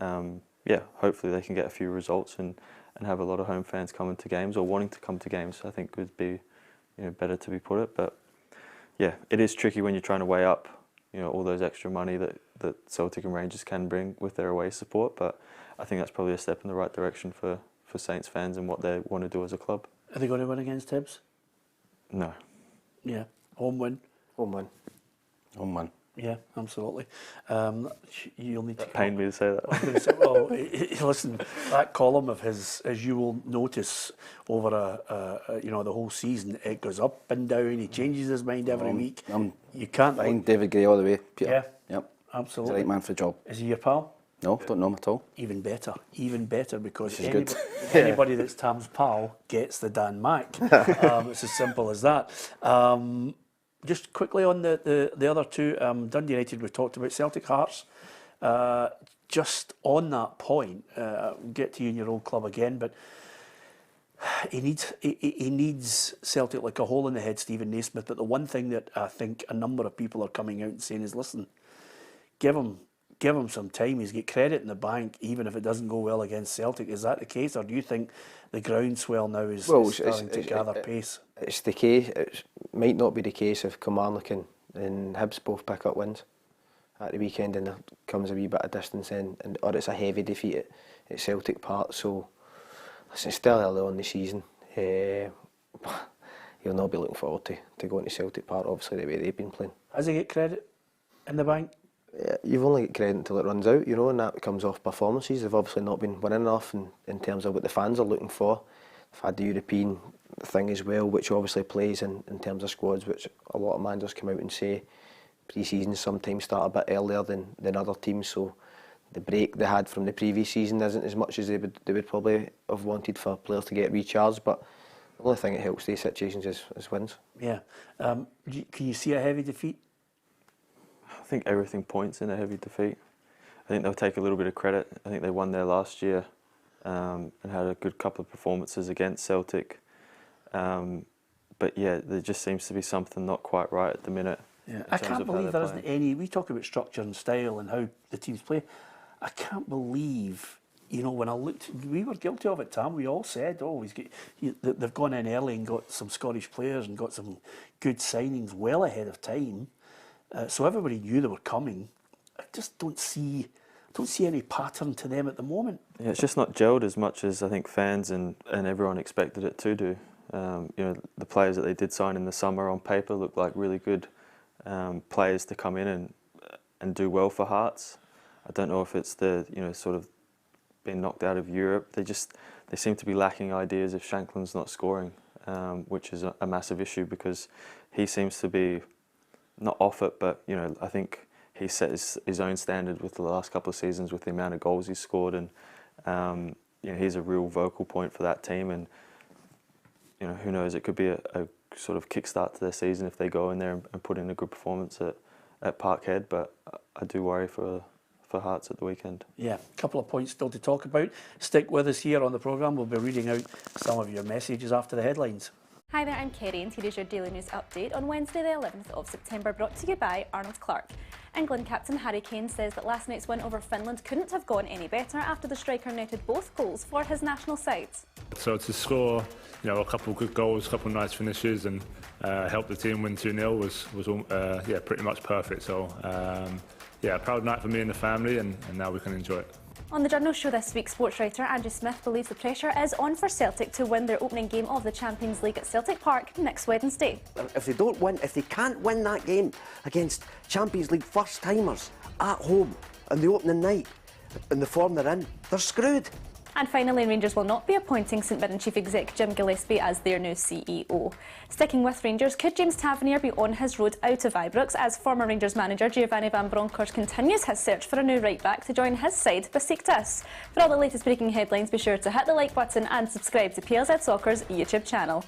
yeah, hopefully they can get a few results and have a lot of home fans coming to games or wanting to come to games. I think would be, you know, better to be put it. But yeah, it is tricky when you're trying to weigh up, you know, all those extra money that Celtic and Rangers can bring with their away support. But I think that's probably a step in the right direction for Saints fans and what they want to do as a club. Are they going to win against Hibs? No. Yeah, home win. Home win. Home win. Yeah, absolutely. You'll need to... It pained me to say that. I was going to say, well, listen, that column of his, as you will notice over you know, the whole season, it goes up and down. He changes his mind every week. You can't... Fine, David Gray all the way, Peter. Yeah, yep. absolutely. He's the right man for the job. Is he your pal? No, don't know him at all. Even better, because Good. anybody that's Tam's pal gets the Dan Mac. It's as simple as that. Just quickly on the other two, Dundee United, we talked about. Celtic Hearts, just on that point, we'll get to you in your old club again, but he needs Celtic like a hole in the head, Stephen Naismith. But the one thing that I think a number of people are coming out and saying is, listen, give him some time. He's got credit in the bank, even if it doesn't go well against Celtic. Is that the case, or do you think the groundswell now is starting to gather pace? It's the case. It might not be the case if Kilmarnock and Hibs both pick up wins at the weekend, and there comes a wee bit of distance in, or it's a heavy defeat at Celtic Park. So it's still early on the season. You'll not be looking forward to going to Celtic Park, obviously, the way they've been playing. Has he got credit in the bank? Yeah, you've only got credit until it runs out, you know, and that comes off performances. They've obviously not been winning enough in terms of what the fans are looking for. They've had the European thing as well, which obviously plays in terms of squads, which a lot of managers come out and say pre-seasons sometimes start a bit earlier than other teams, so the break they had from the previous season isn't as much as they would probably have wanted for players to get recharged. But the only thing that helps these situations is wins. Yeah. Can you see a heavy defeat? I think everything points in a heavy defeat. I think they'll take a little bit of credit. I think they won there last year and had a good couple of performances against Celtic. But yeah, there just seems to be something not quite right at the minute. Yeah. I can't believe there isn't any... We talk about structure and style and how the teams play. I can't believe, you know, when I looked... We were guilty of it, Tam. We all said, oh, they've gone in early and got some Scottish players and got some good signings well ahead of time. So everybody knew they were coming. I just don't see any pattern to them at the moment. Yeah, it's just not gelled as much as I think fans and everyone expected it to do. You know, the players that they did sign in the summer on paper looked like really good players to come in and do well for Hearts. I don't know if it's the, you know, sort of being knocked out of Europe. They seem to be lacking ideas if Shankland's not scoring, which is a massive issue because he seems to be not off it, but you know, I think he set his own standard with the last couple of seasons with the amount of goals he's scored, and you know, he's a real vocal point for that team. And you know, who knows? It could be a sort of kickstart to their season if they go in there and put in a good performance at Parkhead. But I do worry for Hearts at the weekend. Yeah, a couple of points still to talk about. Stick with us here on the programme. We'll be reading out some of your messages after the headlines. Hi there, I'm Kerry and here is your daily news update on Wednesday the 11th of September, brought to you by Arne Clarke. England captain Harry Kane says that last night's win over Finland couldn't have gone any better after the striker netted both goals for his national side. So to score, you know, a couple of good goals, a couple of nice finishes and help the team win 2-0 was yeah, pretty much perfect. So yeah, a proud night for me and the family, and now we can enjoy it. On the Journal Show this week, sports writer Andrew Smith believes the pressure is on for Celtic to win their opening game of the Champions League at Celtic Park next Wednesday. If they don't win, if they can't win that game against Champions League first-timers at home on the opening night, in the form they're in, they're screwed. And finally, Rangers will not be appointing St Mirren Chief Exec Jim Gillespie as their new CEO. Sticking with Rangers, could James Tavernier be on his road out of Ibrox as former Rangers manager Giovanni Van Bronckhorst continues his search for a new right-back to join his side, Besiktas? For all the latest breaking headlines, be sure to hit the like button and subscribe to PLZ Soccer's YouTube channel.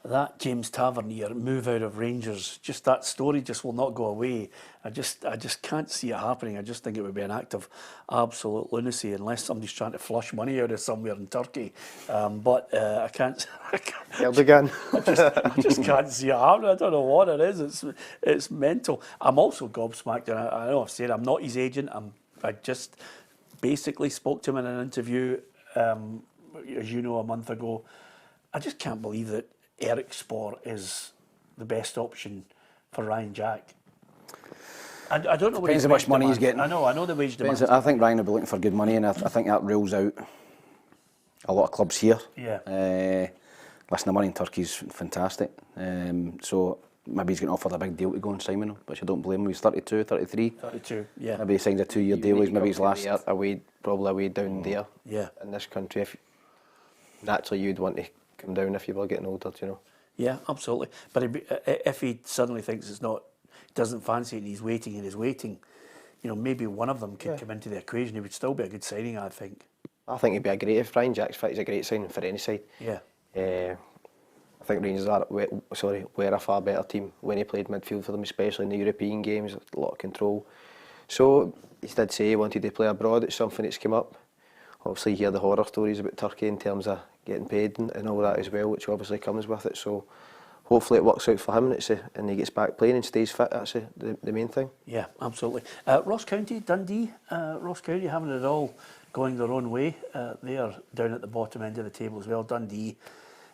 That James Tavernier move out of Rangers, just that story just will not go away. I just can't see it happening. I just think it would be an act of absolute lunacy unless somebody's trying to flush money out of somewhere in Turkey. I can't. Erdogan. I just can't see it happening. I don't know what it is. It's mental. I'm also gobsmacked, and I know I've said I'm not his agent. I just basically spoke to him in an interview, as you know, a month ago. I just can't believe that Erokspor is the best option for Ryan Jack. I don't know. Depends how much money he's getting. I know the wage demands. I think Ryan will be looking for good money, and I think that rules out a lot of clubs here. Yeah. Listen, the money in Turkey is fantastic. So maybe he's getting offered a big deal to go and sign him, which I don't blame him. He's 32, 33. 32, yeah. Maybe he signs a 2-year deal. Maybe his last. Probably away down there. Yeah. In this country, naturally you'd want to come down if you were getting older, you know. Yeah, absolutely. But if he suddenly thinks doesn't fancy it, and he's waiting, maybe one of them could come into the equation. He would still be a good signing, I think. I think he'd be if Ryan Jack's fit, he's a great signing for any side. Yeah. I think Rangers were a far better team when he played midfield for them, especially in the European games, a lot of control. So he did say he wanted to play abroad. It's something that's come up. Obviously, you hear the horror stories about Turkey in terms of getting paid and all that as well, which obviously comes with it. So hopefully it works out for him and he gets back playing and stays fit. That's the main thing. Yeah, absolutely. Ross County, Dundee, Ross County having it all going their own way. They are down at the bottom end of the table as well. Dundee,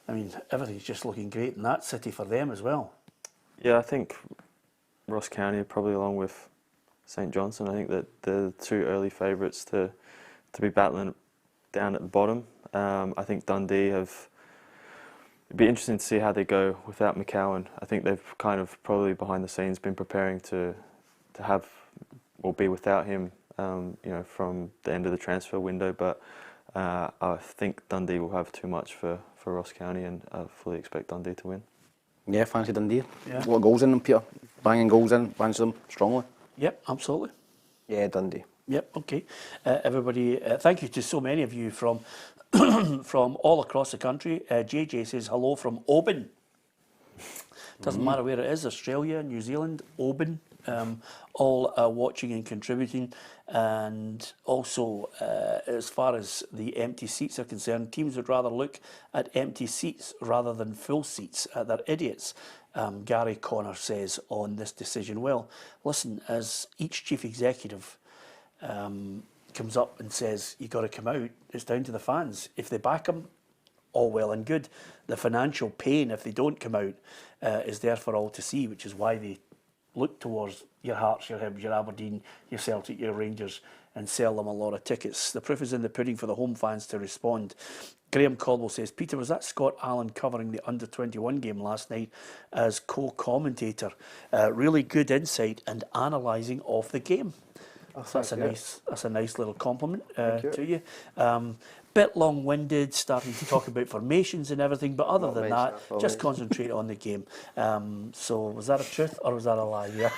I mean, everything's just looking great in that city for them as well. Yeah, I think Ross County, probably along with St Johnstone, I think that they're the two early favourites to be battling down at the bottom. I think Dundee it'd be interesting to see how they go without McCowan. I think they've kind of probably behind the scenes been preparing to have or be without him, from the end of the transfer window. But I think Dundee will have too much for Ross County, and I fully expect Dundee to win. Yeah, fancy Dundee. Yeah. A lot of goals in them, Peter. Banging goals in, fancy them strongly. Yep, absolutely. Yeah, Dundee. Yep, okay. Everybody, thank you to so many of you from from all across the country. JJ says hello from Oban. Doesn't matter where it is, Australia, New Zealand, Oban, all watching and contributing. And also, as far as the empty seats are concerned, teams would rather look at empty seats rather than full seats. They're idiots. Gary Connor says on this decision. Well, listen, as each chief executive comes up and says you got to come out, it's down to the fans. If they back them, all well and good. The financial pain if they don't come out is there for all to see, which is why they look towards your Hearts, your Hibs, your Aberdeen, your Celtic, your Rangers, and sell them a lot of tickets. The proof is in the pudding for the home fans to respond. Graham Caldwell says, Peter, was that Scott Allen covering the under-21 game last night as co-commentator? Really good insight and analysing of the game. That's a nice little compliment to you. Bit long-winded, starting to talk about formations and everything, but other than that, just concentrate on the game. So was that a truth or was that a lie? Yeah.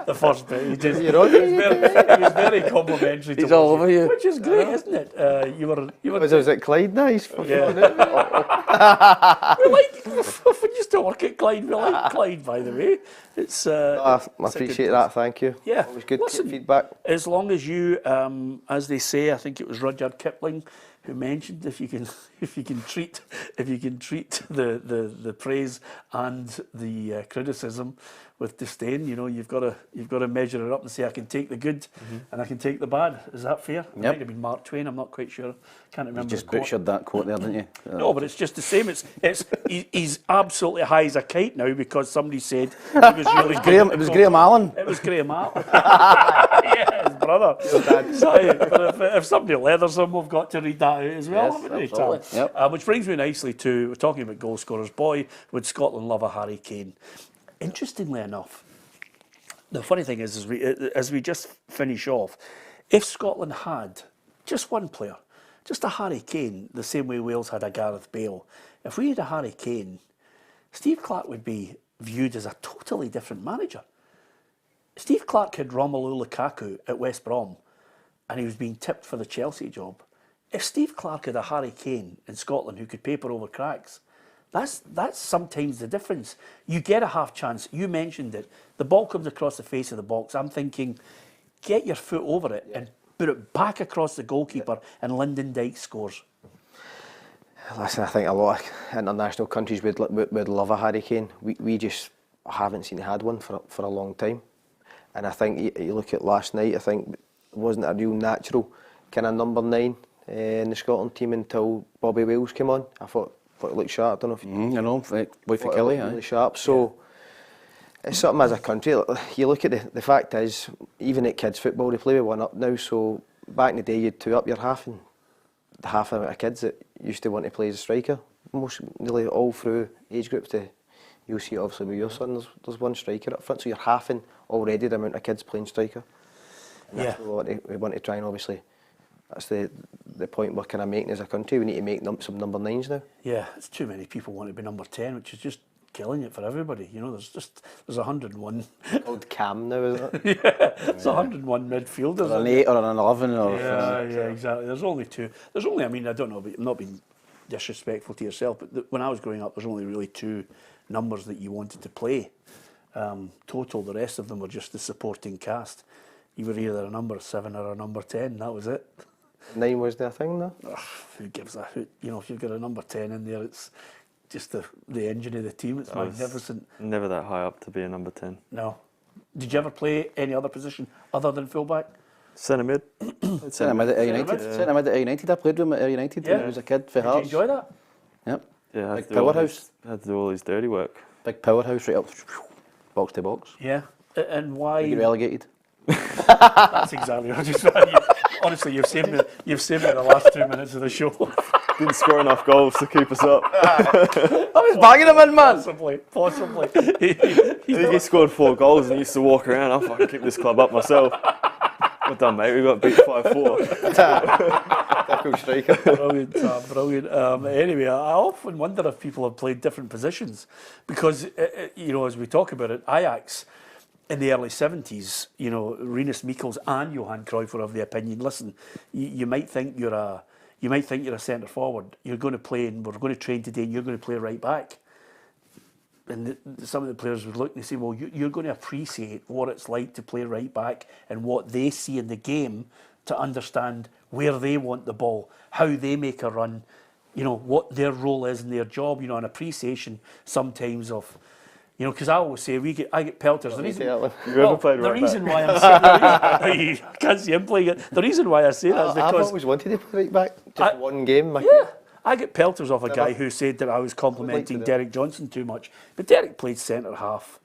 The first bit, he was very complimentary. He's all over you, which is great, isn't it? You were. Was it Clyde? Nice. Yeah. We used to work at Clyde. We like Clyde, by the way. It's. I appreciate that. Thank you. Yeah. Always good feedback. As long as you, as they say, I think it was Rudyard Kipling who mentioned if you can treat the praise and the criticism with disdain, you've got to measure it up and say I can take the good and I can take the bad. Is that fair? It might have been Mark Twain. I'm not quite sure. Can't remember. You just butchered that quote there, didn't you? No, but it's just the same. It's he's absolutely high as a kite now because somebody said he was really good. It was Graham Allen. It was Graham Allen. Yeah, his brother. Sorry, but if somebody leathers him, we've got to read that out as well, Yes, haven't we, absolutely. Tam? Yep. Which brings me nicely to, we're talking about goal scorers. Boy, would Scotland love a Harry Kane. Interestingly enough, the funny thing is as we just finish off, if Scotland had just one player, just a Harry Kane, the same way Wales had a Gareth Bale, if we had a Harry Kane, Steve Clarke would be viewed as a totally different manager. Steve Clarke had Romelu Lukaku at West Brom and he was being tipped for the Chelsea job. If Steve Clarke had a Harry Kane in Scotland who could paper over cracks, that's sometimes the difference. You get a half chance. You mentioned it. The ball comes across the face of the box. I'm thinking, get your foot over it and put it back across the goalkeeper and Lyndon Dykes scores. Listen, I think a lot of international countries would love a Harry Kane. We just haven't seen had one for a long time. And I think you look at last night, I think it wasn't a real natural kind of number 9 in the Scotland team until Bobby Wales came on. I thought it looked sharp. I don't know if you know, boy for Kelly, really sharp. So it's something as a country. You look at the fact is, even at kids football, they play with one up now. So back in the day, you had 2 up your half, and the half amount of kids that used to want to play as a striker, nearly all through age groups. You'll see obviously with your son, there's one striker up front, so you're halving already the amount of kids playing striker. And that's what we want to try, and obviously that's the point we're kind of making as a country. We need to make some number 9s now. Yeah, it's too many people want to be number 10, which is just killing it for everybody. You know, there's 101. Called Cam now, isn't it? Yeah, it's 101 midfielders. Or an 8 or an 11 or... Yeah, exactly. There's only 2. I mean, I don't know, but I'm not being disrespectful to yourself, but when I was growing up, there's only really 2 numbers that you wanted to play. Total, the rest of them were just the supporting cast. You were either a number 7 or a number 10, that was it. 9 was their thing, though? Who gives a hoot? You know, if you've got a number 10 in there, it's just the engine of the team. It's magnificent. Never that high up to be a number 10. No. Did you ever play any other position other than fullback? Centre mid. Centre mid at United. Centre mid at United. I played with him at United when I was a kid for Hearts. Did you enjoy that? Yep. Yeah, Big powerhouse. Had to do all his dirty work. Big powerhouse right up, box to box. Yeah. And why? You get relegated. That's exactly what I just honestly, you've saved me the last 2 minutes of the show. Didn't score enough goals to keep us up. I was banging him in, man. Possibly. He scored 4 goals and he used to walk around. I'll fucking keep this club up myself. Well done, mate. We got beat 5-4. Typical striker. Brilliant. Anyway, I often wonder if people have played different positions because, you know, as we talk about it, Ajax in the early 70s, you know, Rinus Michels and Johan Cruyff were of the opinion, listen, you might think you're a centre forward. You're going to play, and we're going to train today, and you're going to play right back. And some of the players would look and say, well, you're going to appreciate what it's like to play right back and what they see in the game to understand where they want the ball, how they make a run, you know, what their role is in their job, you know, an appreciation sometimes of, you know, because I always say I get pelters. The reason, the reason why I'm saying I can't see him playing it. The reason why I say that is because I've always wanted to play right back. Just one game. I get pelters off a guy who said that I was complimenting Derek Johnson too much. But Derek played centre half.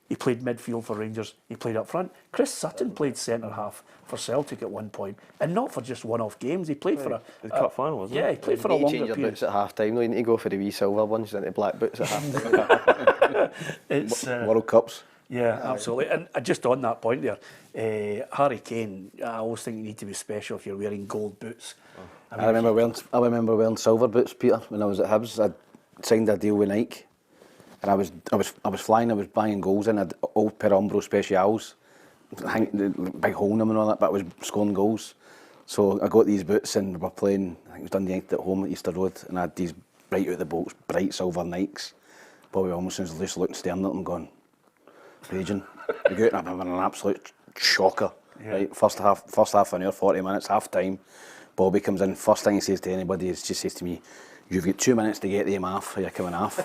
He played midfield for Rangers. He played up front. Chris Sutton played centre half for Celtic at one point, and not for just one-off games. He played for the cup final, wasn't it? Yeah, he played for a longer period. You change your boots at half time. No, you need to go for the wee silver ones into black boots at half time. It's World Cups. Yeah, absolutely. And just on that point there, Harry Kane, I always think you need to be special if you're wearing gold boots. I remember wearing silver boots, Peter, when I was at Hibs. I signed a deal with Nike, and I was flying. I was buying goals in. I had old pair of Umbro Specials, big hole in them and all that. But I was scoring goals. So I got these boots, and we were playing. I think it was Dundee United at home at Easter Road, and I had these right out of the box, bright silver Nikes. Bobby almost was just looking staring at them, going, raging. We go out and I'm having an absolute shocker. Yeah. Right, first half an hour, 40 minutes, half time. Bobby comes in, first thing he says to anybody is just says to me, you've got 2 minutes to get them off or you're coming off.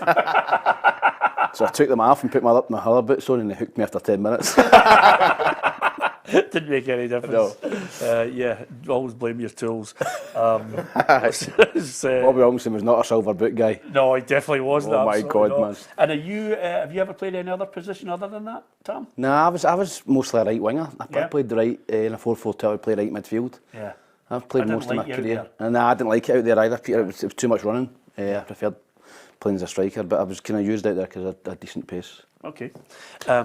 So I took them off and put my other boots on and they hooked me after 10 minutes. Didn't make any difference. Yeah, always blame your tools. Bobby Ormston was not a silver boot guy. No, he definitely wasn't. Oh my absolutely God, not. man. And are you? Have you ever played any other position other than that, Tom? No, I was mostly a right winger. I Yeah. played the right in a 4-4-2. I played right midfield. Yeah. I've played I didn't most of like my you out career. And I didn't like it out there either, Peter. It was too much running. I preferred playing as a striker, but I was kind of used out there because I had decent pace. Okay,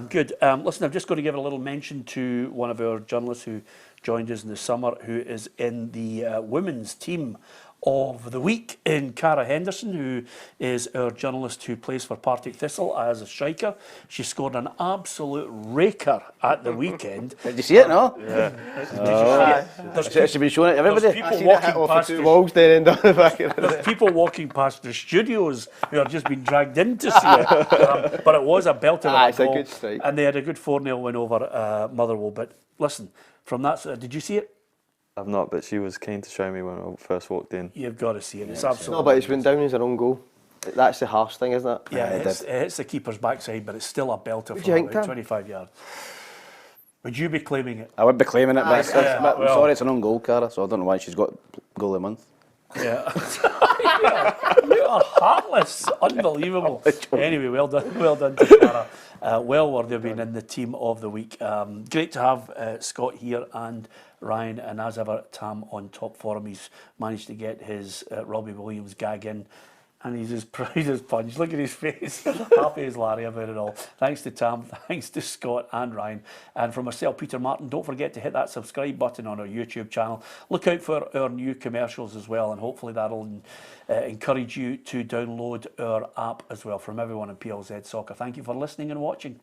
good. Listen, I'm just going to give a little mention to one of our journalists who joined us in the summer, who is in the women's team of the week in Cara Henderson, who is our journalist who plays for Partick Thistle as a striker. She scored an absolute raker at the weekend. Did you see it, no? Yeah. Did you see it? She's been showing it to everybody. People walking past the walls there and down the back. There's people walking past the studios who have just been dragged in to see it. But it was a belter of a It's a goal. good strike. And they had a good 4-0 win over Motherwell. But listen, from that, did you see it? I've not, but she was keen to show me when I first walked in. You've got to see it. It's No, absolutely. but it's went down as an own goal. That's the harsh thing, isn't it? Yeah, it hits the keeper's backside, but it's still a belter What do from you think, about Tim? 25 yards. Would you be claiming it? I would be claiming it, but, yeah, but well. I'm sorry, it's an own goal, Cara, so I don't know why she's got goal of the month. Yeah. You are heartless. Unbelievable. Anyway, well done to Cara. Well worthy of being in the team of the week. Great to have Scott here and Ryan, and as ever, Tam on top form. He's managed to get his Robbie Williams gag in, and he's as proud as punch. Look at his face. Happy as Larry about it all. Thanks to Tam, thanks to Scott and Ryan. And from myself, Peter Martin, don't forget to hit that subscribe button on our YouTube channel. Look out for our new commercials as well, and hopefully that'll encourage you to download our app as well. From everyone in PLZ Soccer, thank you for listening and watching.